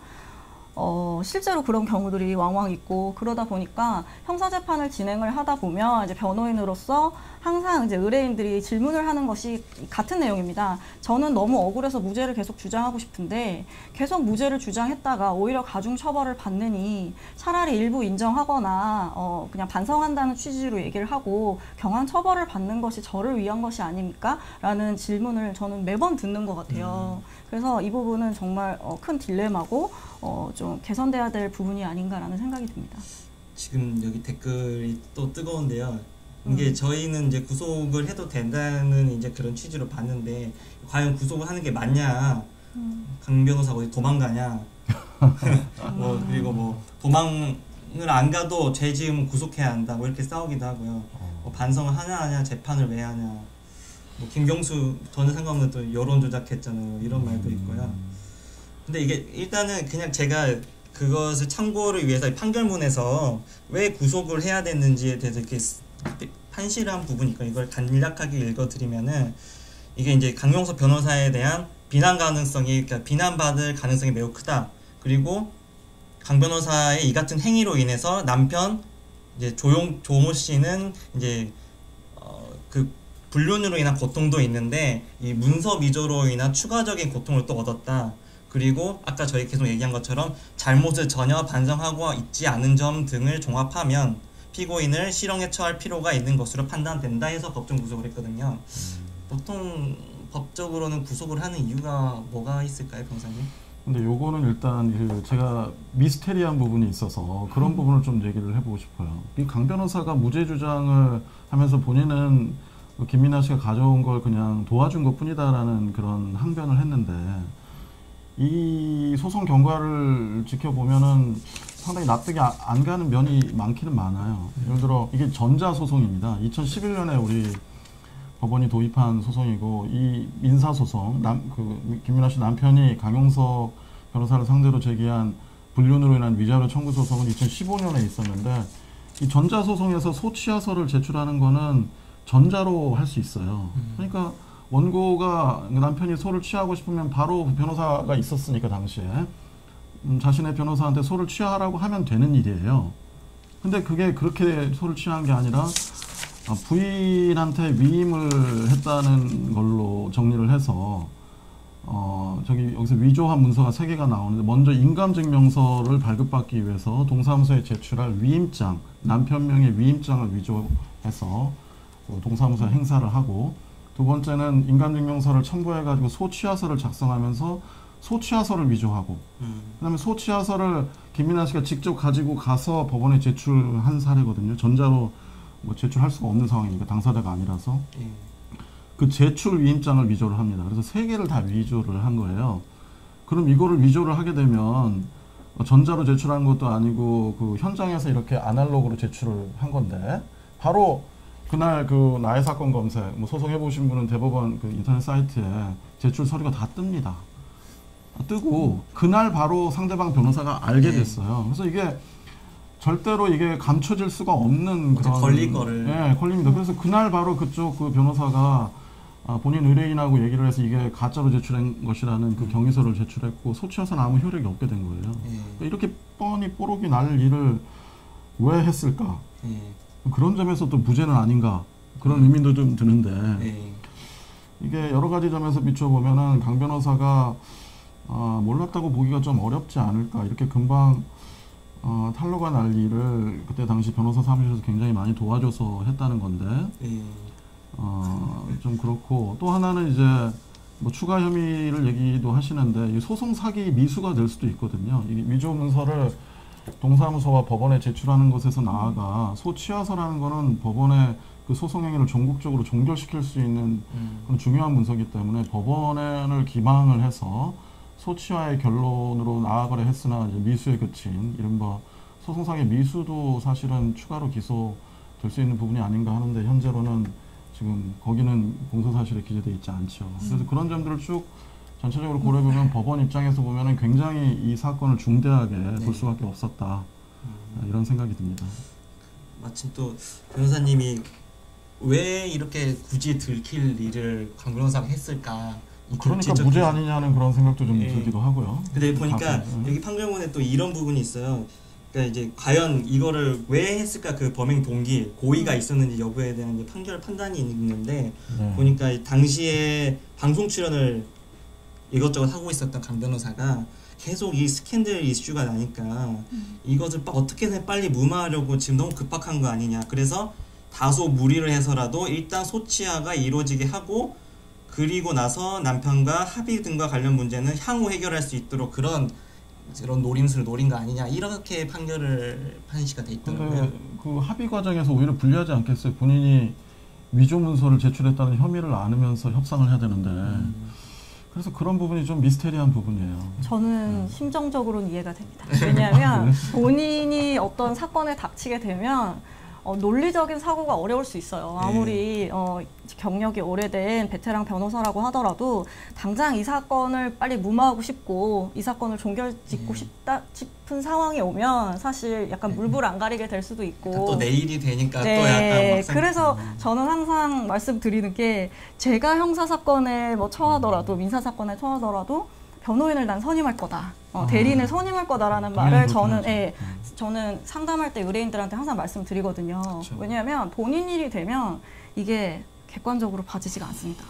실제로 그런 경우들이 왕왕 있고 그러다 보니까 형사재판을 진행을 하다 보면 이제 변호인으로서 항상 이제 의뢰인들이 질문을 하는 것이 같은 내용입니다. 저는 너무 억울해서 무죄를 계속 주장하고 싶은데 계속 무죄를 주장했다가 오히려 가중처벌을 받느니 차라리 일부 인정하거나 그냥 반성한다는 취지로 얘기를 하고 경한 처벌을 받는 것이 저를 위한 것이 아닙니까? 라는 질문을 저는 매번 듣는 것 같아요. 그래서 이 부분은 정말 큰 딜레마고 좀 개선돼야 될 부분이 아닌가라는 생각이 듭니다. 지금 여기 댓글이 또 뜨거운데요. 이게 저희는 이제 구속을 해도 된다는 이제 그런 취지로 봤는데 과연 구속을 하는 게 맞냐? 강 변호사가 어디 도망가냐? 뭐 그리고 뭐 도망을 안 가도 죄 지으면 구속해야 한다. 뭐 이렇게 싸우기도 하고요. 뭐 반성을 하냐 재판을 왜 하냐? 뭐 김경수 전혀 상관없는 또 여론 조작했잖아요. 이런 말도 있고요. 근데 이게 일단은 그냥 제가 그것을 참고를 위해서 판결문에서 왜 구속을 해야 됐는지에 대해서 이렇게 판시한 부분이니까 이걸 간략하게 읽어드리면은 이게 이제 강용석 변호사에 대한 비난 가능성이, 그러니까 비난받을 가능성이 매우 크다. 그리고 강 변호사의 이 같은 행위로 인해서 남편 이제 조모 씨는 이제 그 불륜으로 인한 고통도 있는데 이 문서 위조로 인한 추가적인 고통을 또 얻었다. 그리고 아까 저희 계속 얘기한 것처럼 잘못을 전혀 반성하고 있지 않은 점 등을 종합하면 피고인을 실형에 처할 필요가 있는 것으로 판단된다 해서 법정 구속을 했거든요. 보통 법적으로는 구속을 하는 이유가 뭐가 있을까요, 변호사님? 근데 요거는 일단 제가 미스테리한 부분이 있어서 그런 부분을 좀 얘기를 해보고 싶어요. 이 강 변호사가 무죄 주장을 하면서 본인은 김민아 씨가 가져온 걸 그냥 도와준 것 뿐이다라는 그런 항변을 했는데 이 소송 경과를 지켜보면은 상당히 납득이 안 가는 면이 많기는 많아요. 예를 들어 이게 전자소송입니다. 2011년에 우리 법원이 도입한 소송이고 이 민사소송, 김민아 씨 남편이 강용석 변호사를 상대로 제기한 불륜으로 인한 위자료 청구 소송은 2015년에 있었는데 이 전자소송에서 소취하서를 제출하는 거는 전자로 할 수 있어요. 그러니까 원고가 남편이 소를 취하고 싶으면 바로 변호사가 있었으니까 당시에 자신의 변호사한테 소를 취하라고 하면 되는 일이에요. 근데 그게 그렇게 소를 취한 게 아니라 부인한테 위임을 했다는 걸로 정리를 해서 여기서 위조한 문서가 3개가 나오는데, 먼저 인감증명서를 발급받기 위해서 동사무소에 제출할 위임장, 남편 명의 위임장을 위조해서 동사무소에 행사를 하고, 두 번째는 인감증명서를 첨부해가지고 소취하서를 작성하면서 소취하서를 위조하고, 그 다음에 소취하서를 김민아 씨가 직접 가지고 가서 법원에 제출한 사례거든요. 전자로 뭐 제출할 수가 없는 상황이니까, 당사자가 아니라서. 그 제출 위임장을 위조를 합니다. 그래서 3개를 다 위조를 한 거예요. 그럼 이거를 위조를 하게 되면 전자로 제출한 것도 아니고 그 현장에서 이렇게 아날로그로 제출을 한 건데, 바로 그날 그 나의 사건 검색 뭐 소송해 보신 분은 대법원 그 인터넷 사이트에 제출 서류가 다 뜹니다. 뜨고 그날 바로 상대방 변호사가 알게 됐어요. 그래서 이게 절대로 이게 감춰질 수가 없는 그런 걸릴 거를. 네, 걸립니다. 그래서 그날 바로 그쪽 그 변호사가 본인 의뢰인하고 얘기를 해서 이게 가짜로 제출한 것이라는 그 경위서를 제출했고, 소취하서는 아무 효력이 없게 된 거예요. 그러니까 이렇게 뻔히 뽀록이 날 일을 왜 했을까? 그런 점에서 또 무죄는 아닌가, 그런 의미도 좀 드는데, 이게 여러 가지 점에서 비춰보면은 강 변호사가 몰랐다고 보기가 좀 어렵지 않을까. 이렇게 금방 탄로가 날 일을 그때 당시 변호사 사무실에서 굉장히 많이 도와줘서 했다는 건데, 좀 그렇고, 또 하나는 이제 뭐 추가 혐의를 얘기도 하시는데, 이 소송 사기 미수가 될 수도 있거든요. 이 위조 문서를 동사무소와 법원에 제출하는 것에서 나아가 소취하서라는 거는 법원의 그 소송 행위를 전국적으로 종결시킬 수 있는 그런 중요한 문서이기 때문에 법원을 기망을 해서 소취하의 결론으로 나아가려 했으나 이제 미수에 그친 이른바 소송상의 미수도 사실은 추가로 기소될 수 있는 부분이 아닌가 하는데, 현재로는 지금 거기는 공소사실에 기재되어 있지 않죠. 그래서 그런 점들을 쭉 전체적으로 고려해보면 법원 입장에서 보면은 굉장히 이 사건을 중대하게 볼 수밖에 없었다, 이런 생각이 듭니다. 마침 또 변호사님이 왜 이렇게 굳이 들킬 일을 강 변호사가 했을까? 그러니까 무죄 아니냐는 그런 생각도 좀 들기도 하고요. 근데 보니까 여기 판결문에 또 이런 부분이 있어요. 그러니까 이제 과연 이거를 왜 했을까, 그 범행 동기, 고의가 있었는지 여부에 대한 이제 판결 판단이 있는데, 보니까 당시에 방송 출연을 이것저것 하고 있었던 강 변호사가 계속 이 스캔들 이슈가 나니까 이것을 어떻게든 빨리 무마하려고 지금 너무 급박한 거 아니냐. 그래서 다소 무리를 해서라도 일단 소취하가 이루어지게 하고, 그리고 나서 남편과 합의 등과 관련 문제는 향후 해결할 수 있도록 그런 노림수를 노린 거 아니냐, 이렇게 판시가 돼 있더라고요. 근데 그 합의 과정에서 오히려 불리하지 않겠어요? 본인이 위조 문서를 제출했다는 혐의를 안으면서 협상을 해야 되는데, 그래서 그런 부분이 좀 미스테리한 부분이에요. 저는 심정적으로는 이해가 됩니다. 왜냐하면 본인이 어떤 사건에 닥치게 되면 논리적인 사고가 어려울 수 있어요. 아무리 경력이 오래된 베테랑 변호사라고 하더라도 당장 이 사건을 빨리 무마하고 싶고 이 사건을 종결짓고 싶은 상황이 오면 사실 약간 물불 안 가리게 될 수도 있고, 또 내일이 되니까 또 약간 막상. 그래서 저는 항상 말씀드리는 게, 제가 형사사건에 뭐 처하더라도 민사사건에 처하더라도 변호인을 난 선임할 거다, 대리인을 선임할 거다라는 말을 저는 상담할 때 의뢰인들한테 항상 말씀드리거든요. 그렇죠. 왜냐하면 본인 일이 되면 이게 객관적으로 봐지지가 않습니다.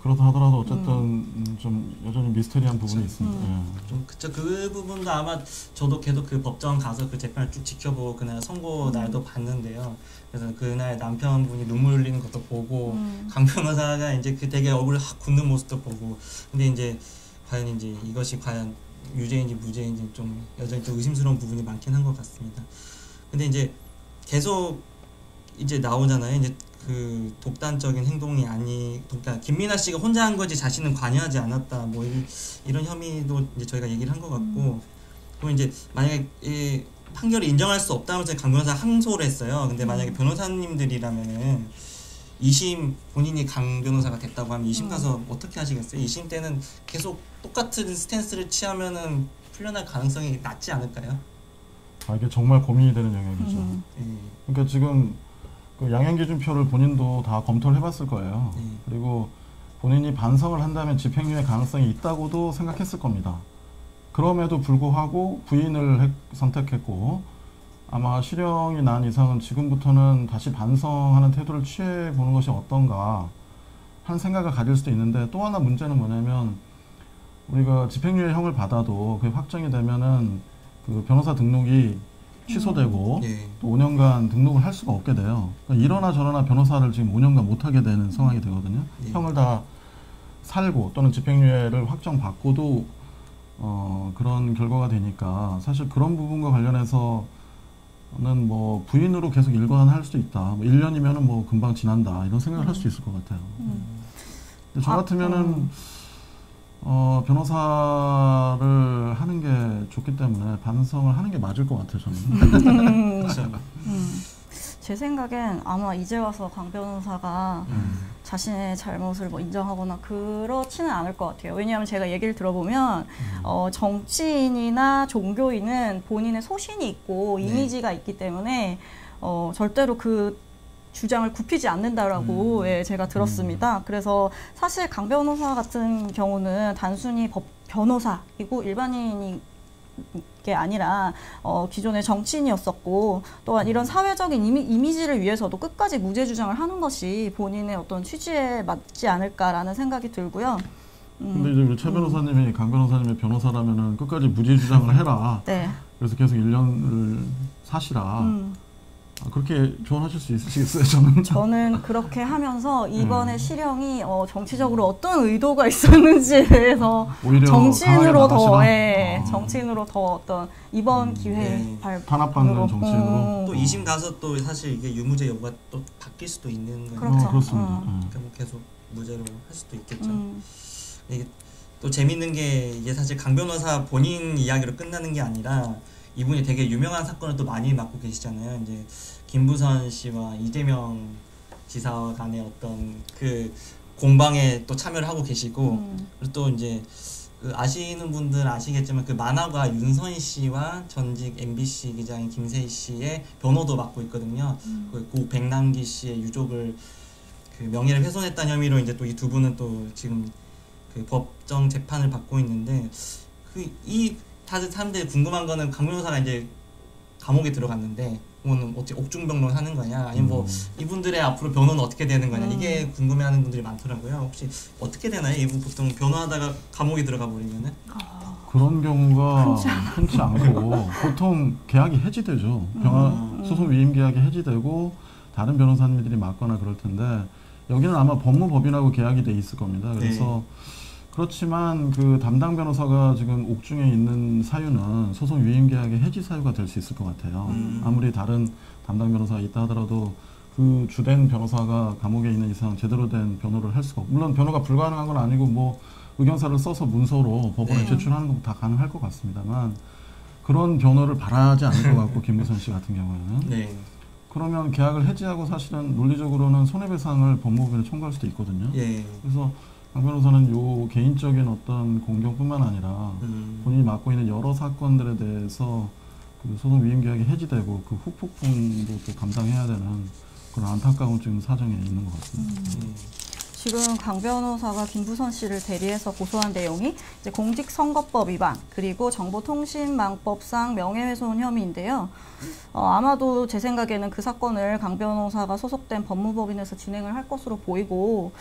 그렇다 하더라도 어쨌든 좀 여전히 미스테리한 부분이 있습니다. 좀 그쵸. 그 부분도 아마 저도 계속 그 법정 가서 그 재판을 쭉 지켜보고 그날 선고 날도 봤는데요. 그래서 그날 남편분이 눈물 흘리는 것도 보고, 강 변호사가 이제 그 되게 얼굴이 확 굳는 모습도 보고, 근데 이제 과연 이제 이것이 과연 유죄인지 무죄인지 좀 여전히 좀 의심스러운 부분이 많긴 한 것 같습니다. 근데 이제 계속 이제 나오잖아요. 이제 그 독단적인 행동이 그러니까 김민아 씨가 혼자 한 거지 자신은 관여하지 않았다, 뭐 이런 혐의도 이제 저희가 얘기를 한 것 같고, 그리고 이제 만약에 이 판결을 인정할 수 없다면서 강 변호사 항소를 했어요. 근데 만약에 변호사님들이라면은 2심 본인이 강 변호사가 됐다고 하면 2심 가서 어떻게 하시겠어요? 2심 때는 계속 똑같은 스탠스를 취하면은 풀려날 가능성이 낮지 않을까요? 이게 정말 고민이 되는 영역이죠. 그러니까 지금 그 양형기준표를 본인도 다 검토를 해봤을 거예요. 네. 그리고 본인이 반성을 한다면 집행유예 가능성이 있다고도 생각했을 겁니다. 그럼에도 불구하고 부인을 선택했고 아마 실형이 난 이상은 지금부터는 다시 반성하는 태도를 취해보는 것이 어떤가 하는 생각을 가질 수도 있는데, 또 하나 문제는 뭐냐면 우리가 집행유예형을 받아도 그게 확정이 되면은 그 변호사 등록이 취소되고 예. 또 5년간 등록을 할 수가 없게 돼요. 그러니까 이러나 저러나 변호사를 지금 5년간 못하게 되는 상황이 되거든요. 예. 형을 다 살고 또는 집행유예를 확정받고도 그런 결과가 되니까 사실 그런 부분과 관련해서는 뭐 부인으로 계속 일관할 수도 있다. 뭐 1년이면은 뭐 금방 지난다 이런 생각을 할 수 있을 것 같아요. 근데 저 같으면은 변호사를 하는 게 좋기 때문에 반성을 하는 게 맞을 것 같아요, 저는. 그렇죠. 제 생각엔 아마 이제 와서 강 변호사가 자신의 잘못을 뭐 인정하거나 그렇지는 않을 것 같아요. 왜냐하면 제가 얘기를 들어보면 정치인이나 종교인은 본인의 소신이 있고 이미지가 있기 때문에 절대로 그 주장을 굽히지 않는다라고 예, 제가 들었습니다. 그래서 사실 강 변호사 같은 경우는 단순히 변호사이고 일반인이 게 아니라 기존의 정치인이었었고, 또한 이런 사회적인 이미지를 위해서도 끝까지 무죄 주장을 하는 것이 본인의 어떤 취지에 맞지 않을까라는 생각이 들고요. 근데 이제 우리 최 변호사님이 강 변호사님의 변호사라면은 끝까지 무죄 주장을 해라. 네. 그래서 계속 1년을 사시라. 그렇게 조언하실 수 있으시겠어요, 저는? 저는 그렇게 하면서 이번에 실형이 정치적으로 어떤 의도가 있었는지에 대해서 정치인으로 더, 정치인으로 더 어떤 이번 기회에 탄압받는 정치인으로. 또 2심 가서 또 사실 이게 유무죄 여부가 또 바뀔 수도 있는 거예요. 그렇죠. 그렇습니다. 그러니까 뭐 계속 무죄로 할 수도 있겠죠. 이게 또 재밌는 게 이게 사실 강 변호사 본인 이야기로 끝나는 게 아니라 이분이 되게 유명한 사건을 또 많이 맡고 계시잖아요. 이제 김부선 씨와 이재명 지사 간의 어떤 그 공방에 또 참여를 하고 계시고, 그리고 또 이제 그 아시는 분들 아시겠지만 그 만화가 윤선 씨와 전직 MBC 기자인 김세희 씨의 변호도 맡고 있거든요. 그 고 백남기 씨의 유족을 그 명예를 훼손했다는 혐의로 이제 또 이 두 분은 또 지금 그 법정 재판을 받고 있는데, 다들 사람들이 궁금한 거는 강 변호사가 이제 감옥에 들어갔는데 그거는 어떻게 옥중병론 하는 거냐, 아니면 뭐 이분들의 앞으로 변호는 어떻게 되는 거냐, 이게 궁금해하는 분들이 많더라고요. 혹시 어떻게 되나요? 이분 보통 변호하다가 감옥에 들어가 버리면은? 그런 경우가 흔치 않고 보통 계약이 해지되죠. 소송 위임 계약이 해지되고 다른 변호사님들이 맡거나 그럴 텐데, 여기는 아마 법무법인하고 계약이 돼 있을 겁니다. 그래서 그렇지만 그 담당 변호사가 지금 옥중에 있는 사유는 소송 위임 계약의 해지 사유가 될 수 있을 것 같아요. 아무리 다른 담당 변호사가 있다 하더라도 그 주된 변호사가 감옥에 있는 이상 제대로 된 변호를 할 수가 없고, 물론 변호가 불가능한 건 아니고 뭐 의견서를 써서 문서로 법원에 제출하는 건 다 가능할 것 같습니다만, 그런 변호를 바라지 않을 것 같고 김부선 씨 같은 경우에는 그러면 계약을 해지하고 사실은 논리적으로는 손해배상을 법무법인에 청구할 수도 있거든요. 그래서 강 변호사는 요 개인적인 어떤 공경뿐만 아니라 본인이 맡고 있는 여러 사건들에 대해서 그 소송 위임 계약이 해지되고 그 후폭풍도 또 감당해야 되는 그런 안타까운 지금 사정에 있는 것 같습니다. 지금 강 변호사가 김부선 씨를 대리해서 고소한 내용이 이제 공직선거법 위반 그리고 정보통신망법상 명예훼손 혐의인데요. 아마도 제 생각에는 그 사건을 강 변호사가 소속된 법무법인에서 진행을 할 것으로 보이고,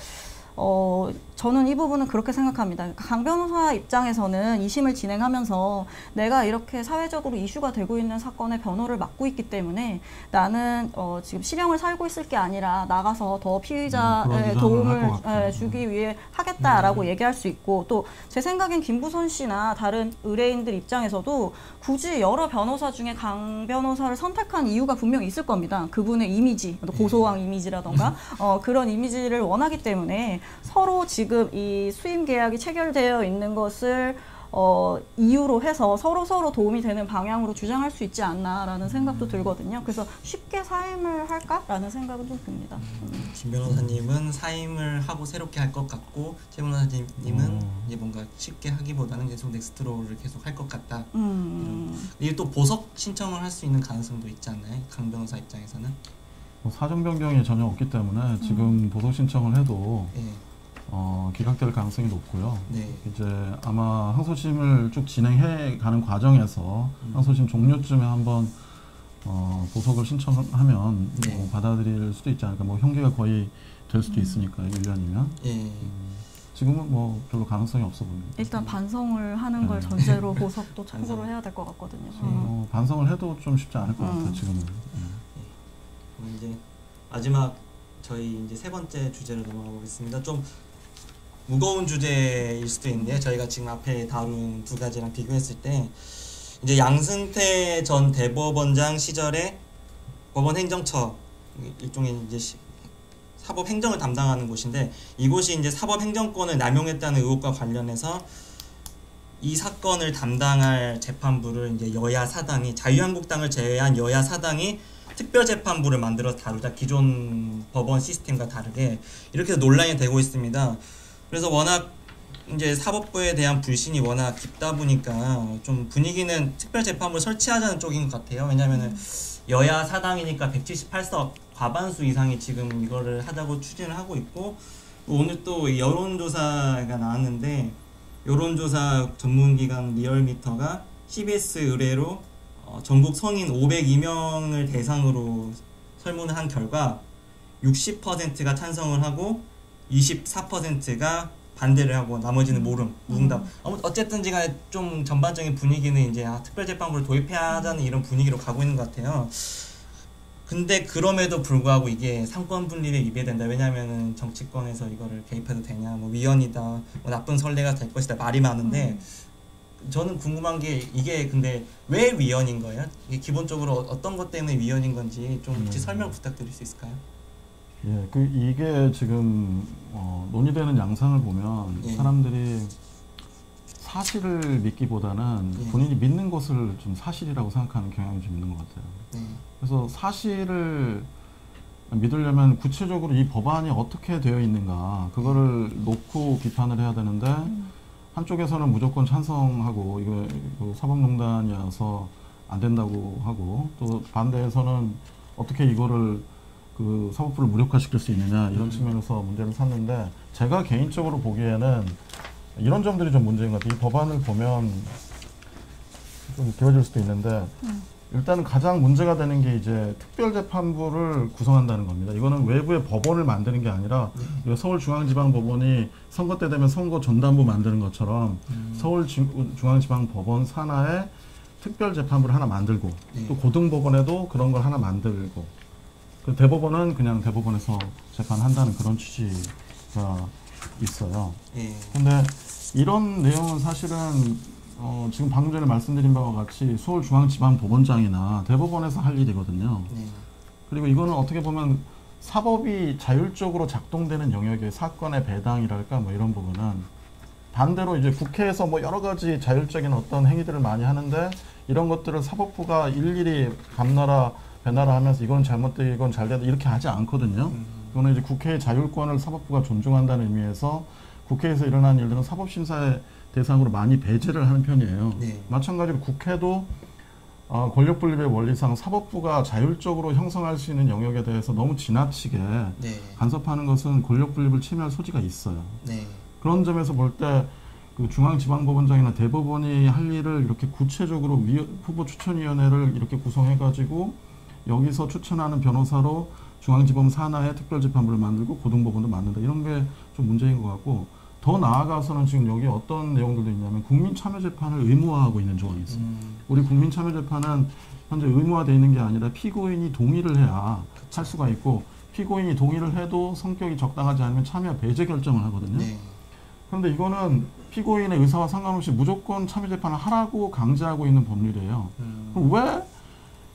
저는 이 부분은 그렇게 생각합니다. 강 변호사 입장에서는 2심을 진행하면서 내가 이렇게 사회적으로 이슈가 되고 있는 사건의 변호를 맡고 있기 때문에 나는 지금 실형을 살고 있을 게 아니라 나가서 더 피의자의 도움을 주기 위해 하겠다라고 얘기할 수 있고, 또 제 생각엔 김부선 씨나 다른 의뢰인들 입장에서도 굳이 여러 변호사 중에 강 변호사를 선택한 이유가 분명히 있을 겁니다. 그분의 이미지, 고소왕 이미지라던가 그런 이미지를 원하기 때문에 서로 지금 이 수임 계약이 체결되어 있는 것을 이유로 해서 서로 도움이 되는 방향으로 주장할 수 있지 않나라는 생각도 들거든요. 그래서 쉽게 사임을 할까라는 생각은 좀 듭니다. 김 변호사님은 사임을 하고 새롭게 할 것 같고, 최 변호사님은 이제 뭔가 쉽게 하기보다는 계속 넥스트로를 계속 할 것 같다. 이게 또 보석 신청을 할 수 있는 가능성도 있지 않나요? 강 변호사 입장에서는? 사정 변경이 전혀 없기 때문에 지금 보석 신청을 해도 예. 기각될 가능성이 높고요. 네. 이제 아마 항소심을 쭉 진행해 가는 과정에서 항소심 종료쯤에 한번 보석을 신청하면 네. 받아들일 수도 있지 않을까. 뭐 형기가 거의 될 수도 있으니까 1년이면. 예. 지금은 뭐 별로 가능성이 없어 보입니다. 일단 반성을 하는 걸 전제로 보석도 청구를 해야 될 것 같거든요. 반성을 해도 좀 쉽지 않을 것 같아요. 지금은. 그럼 이제 마지막 저희 이제 세 번째 주제로 넘어가 보겠습니다. 좀 무거운 주제일 수도 있는데 저희가 지금 앞에 다룬 두 가지랑 비교했을 때 이제 양승태 전 대법원장 시절에 법원 행정처 일종의 이제 사법 행정을 담당하는 곳인데 이곳이 이제 사법 행정권을 남용했다는 의혹과 관련해서 이 사건을 담당할 재판부를 이제 여야 사당이 자유한국당을 제외한 여야 사당이 특별재판부를 만들어서 다루자 기존 법원 시스템과 다르게 이렇게 논란이 되고 있습니다. 그래서 워낙 이제 사법부에 대한 불신이 워낙 깊다 보니까 좀 분위기는 특별재판부 설치하자는 쪽인 것 같아요. 왜냐면은 여야 사당이니까 178석 과반수 이상이 지금 이거를 하자고 추진을 하고 있고 오늘 또 여론조사가 나왔는데 여론조사 전문기관 리얼미터가 CBS 의뢰로 전국 성인 502명을 대상으로 설문을 한 결과 60%가 찬성을 하고 24%가 반대를 하고 나머지는 모름, 무응답. 어쨌든지 간에 좀 전반적인 분위기는 이제 특별재판부를 도입해야 하자는 이런 분위기로 가고 있는 것 같아요. 근데 그럼에도 불구하고 이게 상권 분립에 위배된다. 왜냐면은 정치권에서 이거를 개입해도 되냐, 뭐 위헌이다, 뭐 나쁜 선례가 될 것이다 말이 많은데 저는 궁금한 게 이게 근데 왜 위헌인 거예요? 이게 기본적으로 어떤 것 때문에 위헌인 건지 좀 혹시 설명 부탁드릴 수 있을까요? 예, 이게 지금 논의되는 양상을 보면 예. 사람들이 사실을 믿기보다는 예. 본인이 믿는 것을 좀 사실이라고 생각하는 경향이 좀 있는 것 같아요. 네. 그래서 사실을 믿으려면 구체적으로 이 법안이 어떻게 되어 있는가 그거를 놓고 비판을 해야 되는데 한쪽에서는 무조건 찬성하고 이거 사법농단이어서 안 된다고 하고 또 반대에서는 어떻게 이거를 그 사법부를 무력화시킬 수 있느냐 이런 측면에서 문제를 삼는데 제가 개인적으로 보기에는 이런 점들이 좀 문제인 것 같아요. 이 법안을 보면 좀 길어질 수도 있는데 일단 가장 문제가 되는 게 이제 특별재판부를 구성한다는 겁니다. 이거는 외부의 법원을 만드는 게 아니라 서울중앙지방법원이 선거 때 되면 선거 전담부 만드는 것처럼 서울중앙지방법원 산하에 특별재판부를 하나 만들고 또 고등법원에도 그런 걸 하나 만들고 그 대법원은 그냥 대법원에서 재판한다는 그런 취지가 있어요. 근데 이런 내용은 사실은 지금 방금 전에 말씀드린 바와 같이 서울중앙지방법원장이나 대법원에서 할 일이거든요. 그리고 이거는 어떻게 보면 사법이 자율적으로 작동되는 영역의 사건의 배당이랄까 뭐 이런 부분은 반대로 이제 국회에서 뭐 여러 가지 자율적인 어떤 행위들을 많이 하는데 이런 것들을 사법부가 일일이 감나라 배나라 하면서 이건 잘못되고 이건 잘되다 이렇게 하지 않거든요. 이거는 이제 국회의 자율권을 사법부가 존중한다는 의미에서 국회에서 일어난 일들은 사법심사의 대상으로 많이 배제를 하는 편이에요. 마찬가지로 국회도 권력분립의 원리상 사법부가 자율적으로 형성할 수 있는 영역에 대해서 너무 지나치게 간섭하는 것은 권력분립을 침해할 소지가 있어요. 그런 점에서 볼 때 그 중앙지방법원장이나 대법원이 할 일을 이렇게 구체적으로 후보 추천위원회를 이렇게 구성해가지고 여기서 추천하는 변호사로 중앙지법 산하에 특별재판부를 만들고 고등법원도 만든다. 이런 게 좀 문제인 것 같고 더 나아가서는 지금 여기 어떤 내용들도 있냐면 국민참여재판을 의무화하고 있는 조항이 있어요. 우리 국민참여재판은 현재 의무화되어 있는 게 아니라 피고인이 동의를 해야 할 수가 있고 피고인이 동의를 해도 성격이 적당하지 않으면 참여 배제 결정을 하거든요. 그런데 이거는 피고인의 의사와 상관없이 무조건 참여재판을 하라고 강제하고 있는 법률이에요. 그럼 왜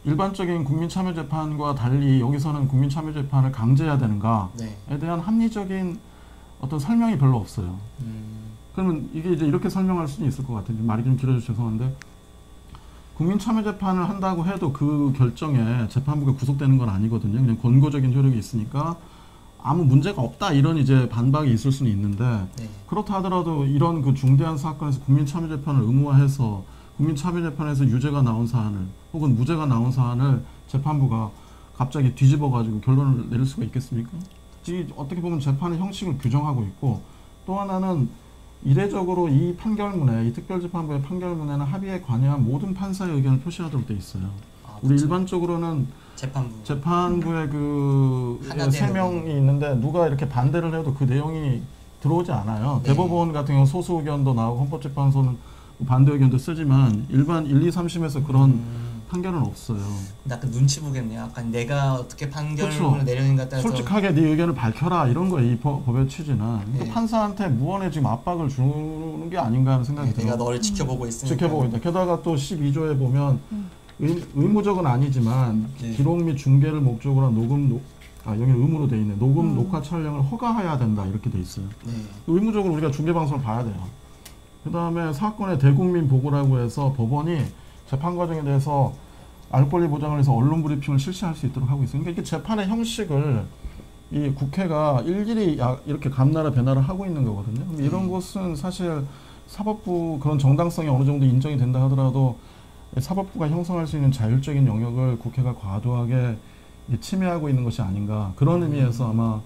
일반적인 국민참여재판과 달리 여기서는 국민참여재판을 강제해야 되는가에 대한 합리적인 어떤 설명이 별로 없어요. 그러면 이게 이제 이렇게 설명할 수는 있을 것 같아요. 말이 좀 길어져서 죄송한데 국민참여재판을 한다고 해도 그 결정에 재판부가 구속되는 건 아니거든요. 그냥 권고적인 효력이 있으니까 아무 문제가 없다 이런 이제 반박이 있을 수는 있는데 그렇다 하더라도 이런 그 중대한 사건에서 국민참여재판을 의무화해서 국민참여재판에서 유죄가 나온 사안을 혹은 무죄가 나온 사안을 재판부가 갑자기 뒤집어가지고 결론을 내릴 수가 있겠습니까? 이 어떻게 보면 재판의 형식을 규정하고 있고 또 하나는 이례적으로 이 판결문에 이 특별재판부의 판결문에는 합의에 관여한 모든 판사의 의견을 표시하도록 돼 있어요. 우리 그렇죠. 일반적으로는 재판부에 그 하나 3명이 있는데 누가 이렇게 반대를 해도 그 내용이 들어오지 않아요. 네. 대법원 같은 경우 소수 의견도 나오고 헌법재판소는 반대 의견도 쓰지만 일반 1, 2, 3심에서 그런 판결은 없어요. 약간 눈치 보겠네요. 약간 내가 어떻게 판결을 그렇죠. 내리는가 따라서 솔직하게 네 의견을 밝혀라 이런 거예요. 이 법의 취지는. 그러니까 네. 판사한테 무언의 지금 압박을 주는 게 아닌가 하는 생각이 들어요. 내가 너를 지켜보고 있으니까. 지켜보고 있다. 게다가 또 12조에 보면 의무적은 아니지만 네. 기록 및 중계를 목적으로 한 여기 의무로 돼 있네. 녹음, 녹화 촬영을 허가해야 된다 이렇게 돼 있어요. 네. 의무적으로 우리가 중계방송을 봐야 돼요. 그 다음에 사건의 대국민 보고라고 해서 법원이 재판 과정에 대해서 알 권리 보장을 해서 언론 브리핑을 실시할 수 있도록 하고 있어요. 그러니까 이게 재판의 형식을 이 국회가 일일이 이렇게 감나라 배나라 하고 있는 거거든요. 근데 이런 것은 사실 사법부 그런 정당성이 어느 정도 인정이 된다 하더라도 사법부가 형성할 수 있는 자율적인 영역을 국회가 과도하게 침해하고 있는 것이 아닌가 그런 의미에서 아마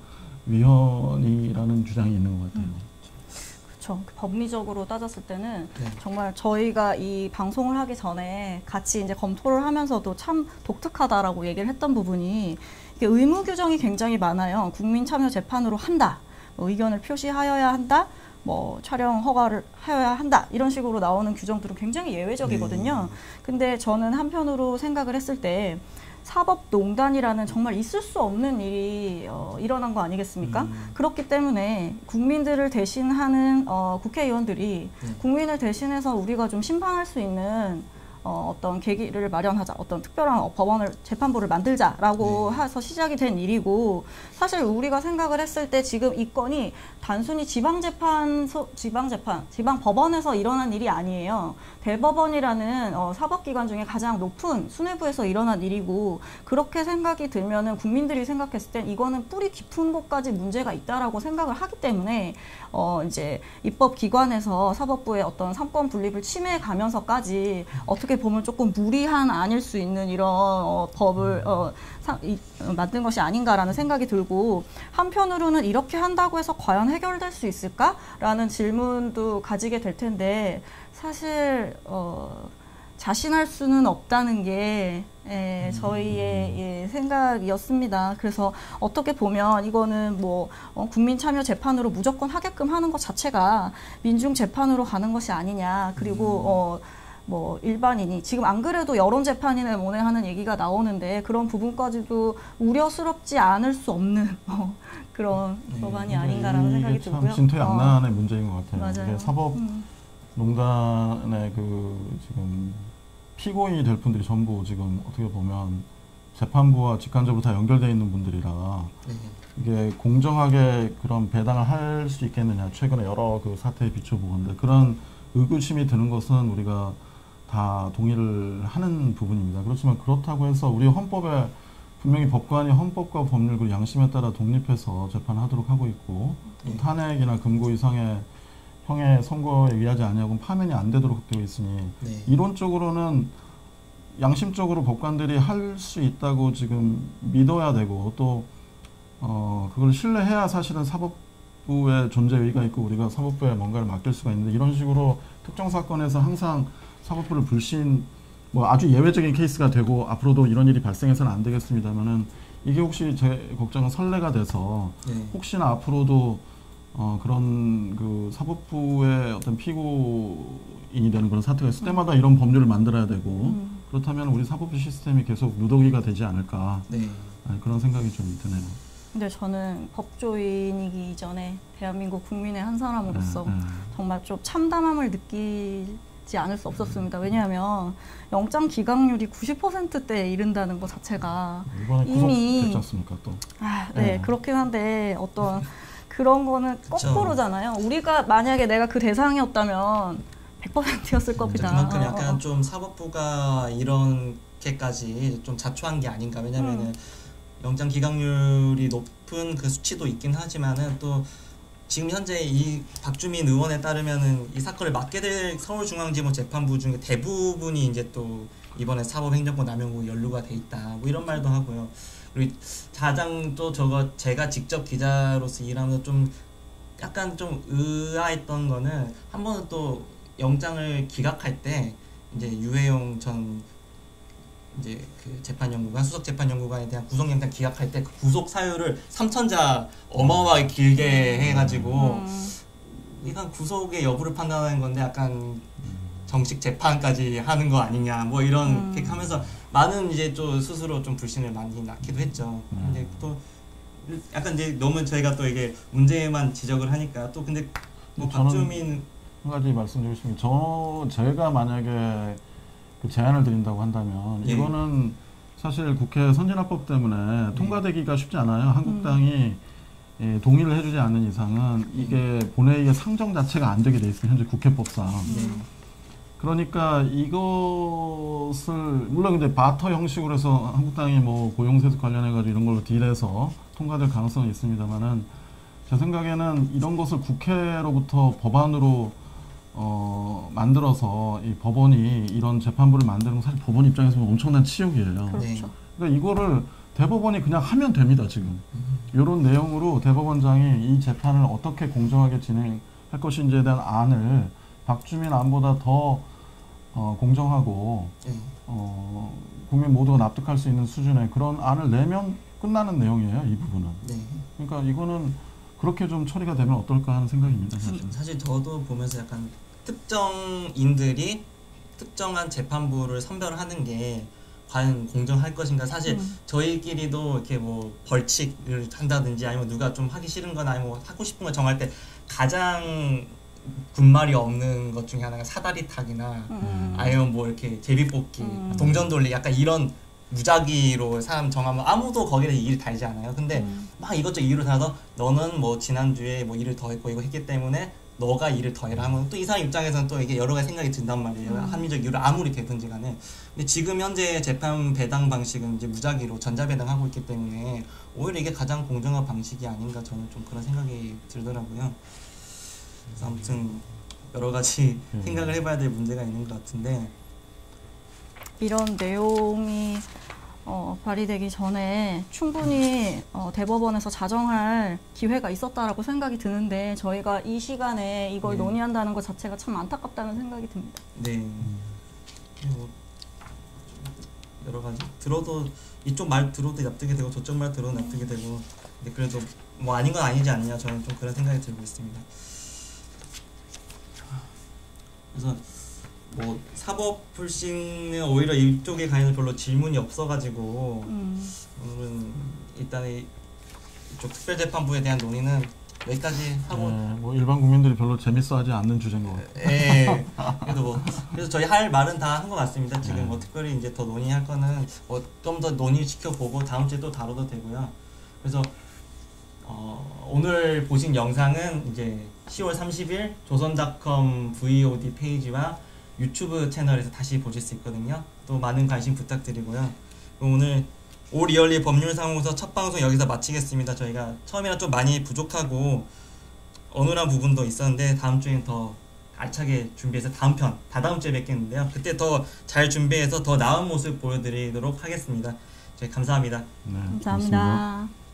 위헌이라는 주장이 있는 것 같아요. 그렇죠. 법리적으로 따졌을 때는 네. 정말 저희가 이 방송을 하기 전에 같이 이제 검토를 하면서도 참 독특하다라고 얘기를 했던 부분이 이게 의무 규정이 굉장히 많아요. 국민 참여 재판으로 한다. 의견을 표시하여야 한다. 촬영 허가를 하여야 한다. 이런 식으로 나오는 규정들은 굉장히 예외적이거든요. 근데 저는 한편으로 생각을 했을 때 사법농단이라는 정말 있을 수 없는 일이 일어난 거 아니겠습니까? 그렇기 때문에 국민들을 대신하는 국회의원들이 국민을 대신해서 우리가 좀 심판할 수 있는 어떤 계기를 마련하자, 어떤 특별한 법원을 재판부를 만들자라고 해서 시작이 된 일이고 사실 우리가 생각을 했을 때 지금 이 건이 단순히 지방법원에서 일어난 일이 아니에요. 대법원이라는 사법기관 중에 가장 높은 수뇌부에서 일어난 일이고 그렇게 생각이 들면은 국민들이 생각했을 땐 이거는 뿌리 깊은 곳까지 문제가 있다라고 생각을 하기 때문에 이제 입법기관에서 사법부의 어떤 삼권 분립을 침해해 가면서까지 어떻게 보면 조금 무리한 아닐 수 있는 이런 법을 만든 것이 아닌가라는 생각이 들고 한편으로는 이렇게 한다고 해서 과연 해결될 수 있을까라는 질문도 가지게 될 텐데 사실 자신할 수는 없다는 게 저희의 생각이었습니다. 그래서 어떻게 보면 이거는 국민 참여 재판으로 무조건 하게끔 하는 것 자체가 민중 재판으로 가는 것이 아니냐. 그리고 일반인이 지금 안 그래도 여론재판이네 뭐네 하는 얘기가 나오는데 그런 부분까지도 우려스럽지 않을 수 없는 그런 법안이 아닌가라는 생각이 들고요. 참 진퇴양난의 문제인 것 같아요. 맞아요. 이게 사법농단의 지금 피고인이 될 분들이 전부 지금 어떻게 보면 재판부와 직간접으로 다 연결되어 있는 분들이라 이게 공정하게 그런 배당을 할 수 있겠느냐. 최근에 여러 그 사태에 비춰보건데 그런 의구심이 드는 것은 우리가 다 동의를 하는 부분입니다. 그렇지만 그렇다고 해서 우리 헌법에 분명히 법관이 헌법과 법률 그리고 양심에 따라 독립해서 재판하도록 하고 있고 탄핵이나 금고 이상의 형의 선고에 의하지 아니하고는 파면이 안 되도록 되어 있으니 이론적으로는 양심적으로 법관들이 할 수 있다고 지금 믿어야 되고 또 그걸 신뢰해야 사실은 사법부의 존재 의의가 있고 우리가 사법부에 뭔가를 맡길 수가 있는데 이런 식으로 특정 사건에서 항상 사법부를 아주 예외적인 케이스가 되고 앞으로도 이런 일이 발생해서는 안 되겠습니다만은 이게 혹시 제 걱정은 선례가 돼서 혹시나 앞으로도 그런 그 사법부의 어떤 피고인이 되는 그런 사태가 있을 때마다 이런 법률을 만들어야 되고 그렇다면 우리 사법부 시스템이 계속 누더기가 되지 않을까 그런 생각이 좀 드네요. 근데 저는 법조인이기 이전에 대한민국 국민의 한 사람으로서 정말 좀 참담함을 느끼지 않을 수 없었습니다. 왜냐하면 영장 기각률이 90%대에 이른다는 것 자체가 이미 됐지 않습니까 또? 그렇긴 한데 어떤 그런 거는 거꾸로잖아요. 우리가 만약에 내가 그 대상이었다면 100%였을 겁니다. 그만큼 약간 좀 사법부가 이렇게까지 좀 자초한 게 아닌가. 왜냐면은 영장 기각률이 높은 그 수치도 있긴 하지만은 또 지금 현재 이 박주민 의원에 따르면은 이 사건을 맡게 될 서울중앙지법 재판부 중에 대부분이 이제 또 이번에 사법행정권 남용으로 연루가 돼 있다. 뭐 이런 말도 하고요. 그리고 가장 또 제가 직접 기자로서 일하면서 좀 약간 좀 의아했던 거는 한 번은 또 영장을 기각할 때 이제 유해용 전 이제 그 재판연구관 수석 재판연구관에 대한 구속영장 기각할 때 그 구속 사유를 3천자 어마어마하게 길게 해가지고 이건 구속의 여부를 판단하는 건데 약간 정식 재판까지 하는 거 아니냐 뭐 이런 게 하면서 많은 이제 좀 스스로 좀 불신을 많이 낳기도 했죠. 근데 또 약간 이제 너무 저희가 또 이게 문제만 지적을 하니까 또 근데 뭐 박주민 한 가지 말씀드리고 싶은 게 제가 만약에 그 제안을 드린다고 한다면 예. 이거는 사실 국회 선진화법 때문에 통과되기가 쉽지 않아요. 한국당이 동의를 해주지 않는 이상은 이게 본회의의 상정 자체가 안 되게 돼 있어요. 현재 국회법상. 그러니까 이것을 물론 이제 바터 형식으로 해서 한국당이 뭐 고용세습 관련해가지고 이런 걸로 딜해서 통과될 가능성은 있습니다만은 제 생각에는 이런 것을 국회로부터 법안으로 만들어서 이 법원이 이런 재판부를 만드는 건 사실 법원 입장에서 보면 엄청난 치욕이에요. 그렇죠. 그러니까 이거를 대법원이 그냥 하면 됩니다, 지금. 이런 내용으로 대법원장이 이 재판을 어떻게 공정하게 진행할 것인지에 대한 안을 박주민 안보다 더 공정하고 국민 모두가 납득할 수 있는 수준의 그런 안을 내면 끝나는 내용이에요, 이 부분은. 네. 그러니까 이거는 그렇게 좀 처리가 되면 어떨까 하는 생각입니다, 사실. 사실 저도 보면서 약간 특정인들이 특정한 재판부를 선별하는 게 과연 공정할 것인가. 사실 저희끼리도 이렇게 뭐 벌칙을 한다든지 아니면 누가 좀 하기 싫은 거나 아니면 뭐 하고 싶은 거 정할 때 가장 군말이 없는 것 중에 하나가 사다리 타기나 아니면 뭐 이렇게 제비뽑기, 동전 돌리 약간 이런 무작위로 사람 정하면 아무도 거기에 일을 달지 않아요. 근데 막 이것저것 이유를 달아서 너는 뭐 지난주에 뭐 일을 더 했고 이거 했기 때문에 너가 일을 더 해라 하면 또 이 사람 입장에서는 또 이게 여러 가지 생각이 든단 말이에요. 합리적 이유를 아무리 되든지 간에. 근데 지금 현재 재판 배당 방식은 이제 무작위로 전자배당하고 있기 때문에 오히려 이게 가장 공정한 방식이 아닌가 저는 좀 그런 생각이 들더라고요. 그래서 아무튼 여러 가지 생각을 해봐야 될 문제가 있는 것 같은데 이런 내용이 발의되기 전에 충분히 대법원에서 자정할 기회가 있었다라고 생각이 드는데 저희가 이 시간에 이걸 논의한다는 것 자체가 참 안타깝다는 생각이 듭니다. 네. 뭐 여러 가지 들어도 이쪽 말 들어도 납득이 되고 저쪽 말 들어도 납득이 되고 근데 그래도 뭐 아닌 건 아니지 않냐 저는 좀 그런 생각이 들고 있습니다. 그래서 뭐 사법 풀신은 오히려 이쪽에 관해서 별로 질문이 없어가지고 오늘은 일단 이쪽 특별재판부에 대한 논의는 여기까지 하고 뭐 일반 국민들이 별로 재밌어하지 않는 주제인 것 같아요. 예. 그래도 뭐 그래서 저희 할 말은 다 한 것 같습니다. 지금 뭐 특별히 이제 더 논의할 거는 뭐 좀 더 논의 지켜보고 다음 주에 또 다뤄도 되고요. 그래서 오늘 보신 영상은 이제 10월 30일 조선닷컴 VOD 페이지와 유튜브 채널에서 다시 보실 수 있거든요. 또 많은 관심 부탁드리고요. 오늘 오리얼리 법률사무소 첫 방송 여기서 마치겠습니다. 저희가 처음에는 좀 많이 부족하고 어눌한 부분도 있었는데 다음 주엔 더 알차게 준비해서 다다음 주에 뵙겠는데요. 그때 더 잘 준비해서 더 나은 모습 보여드리도록 하겠습니다. 저희 감사합니다. 네, 감사합니다. 고맙습니다.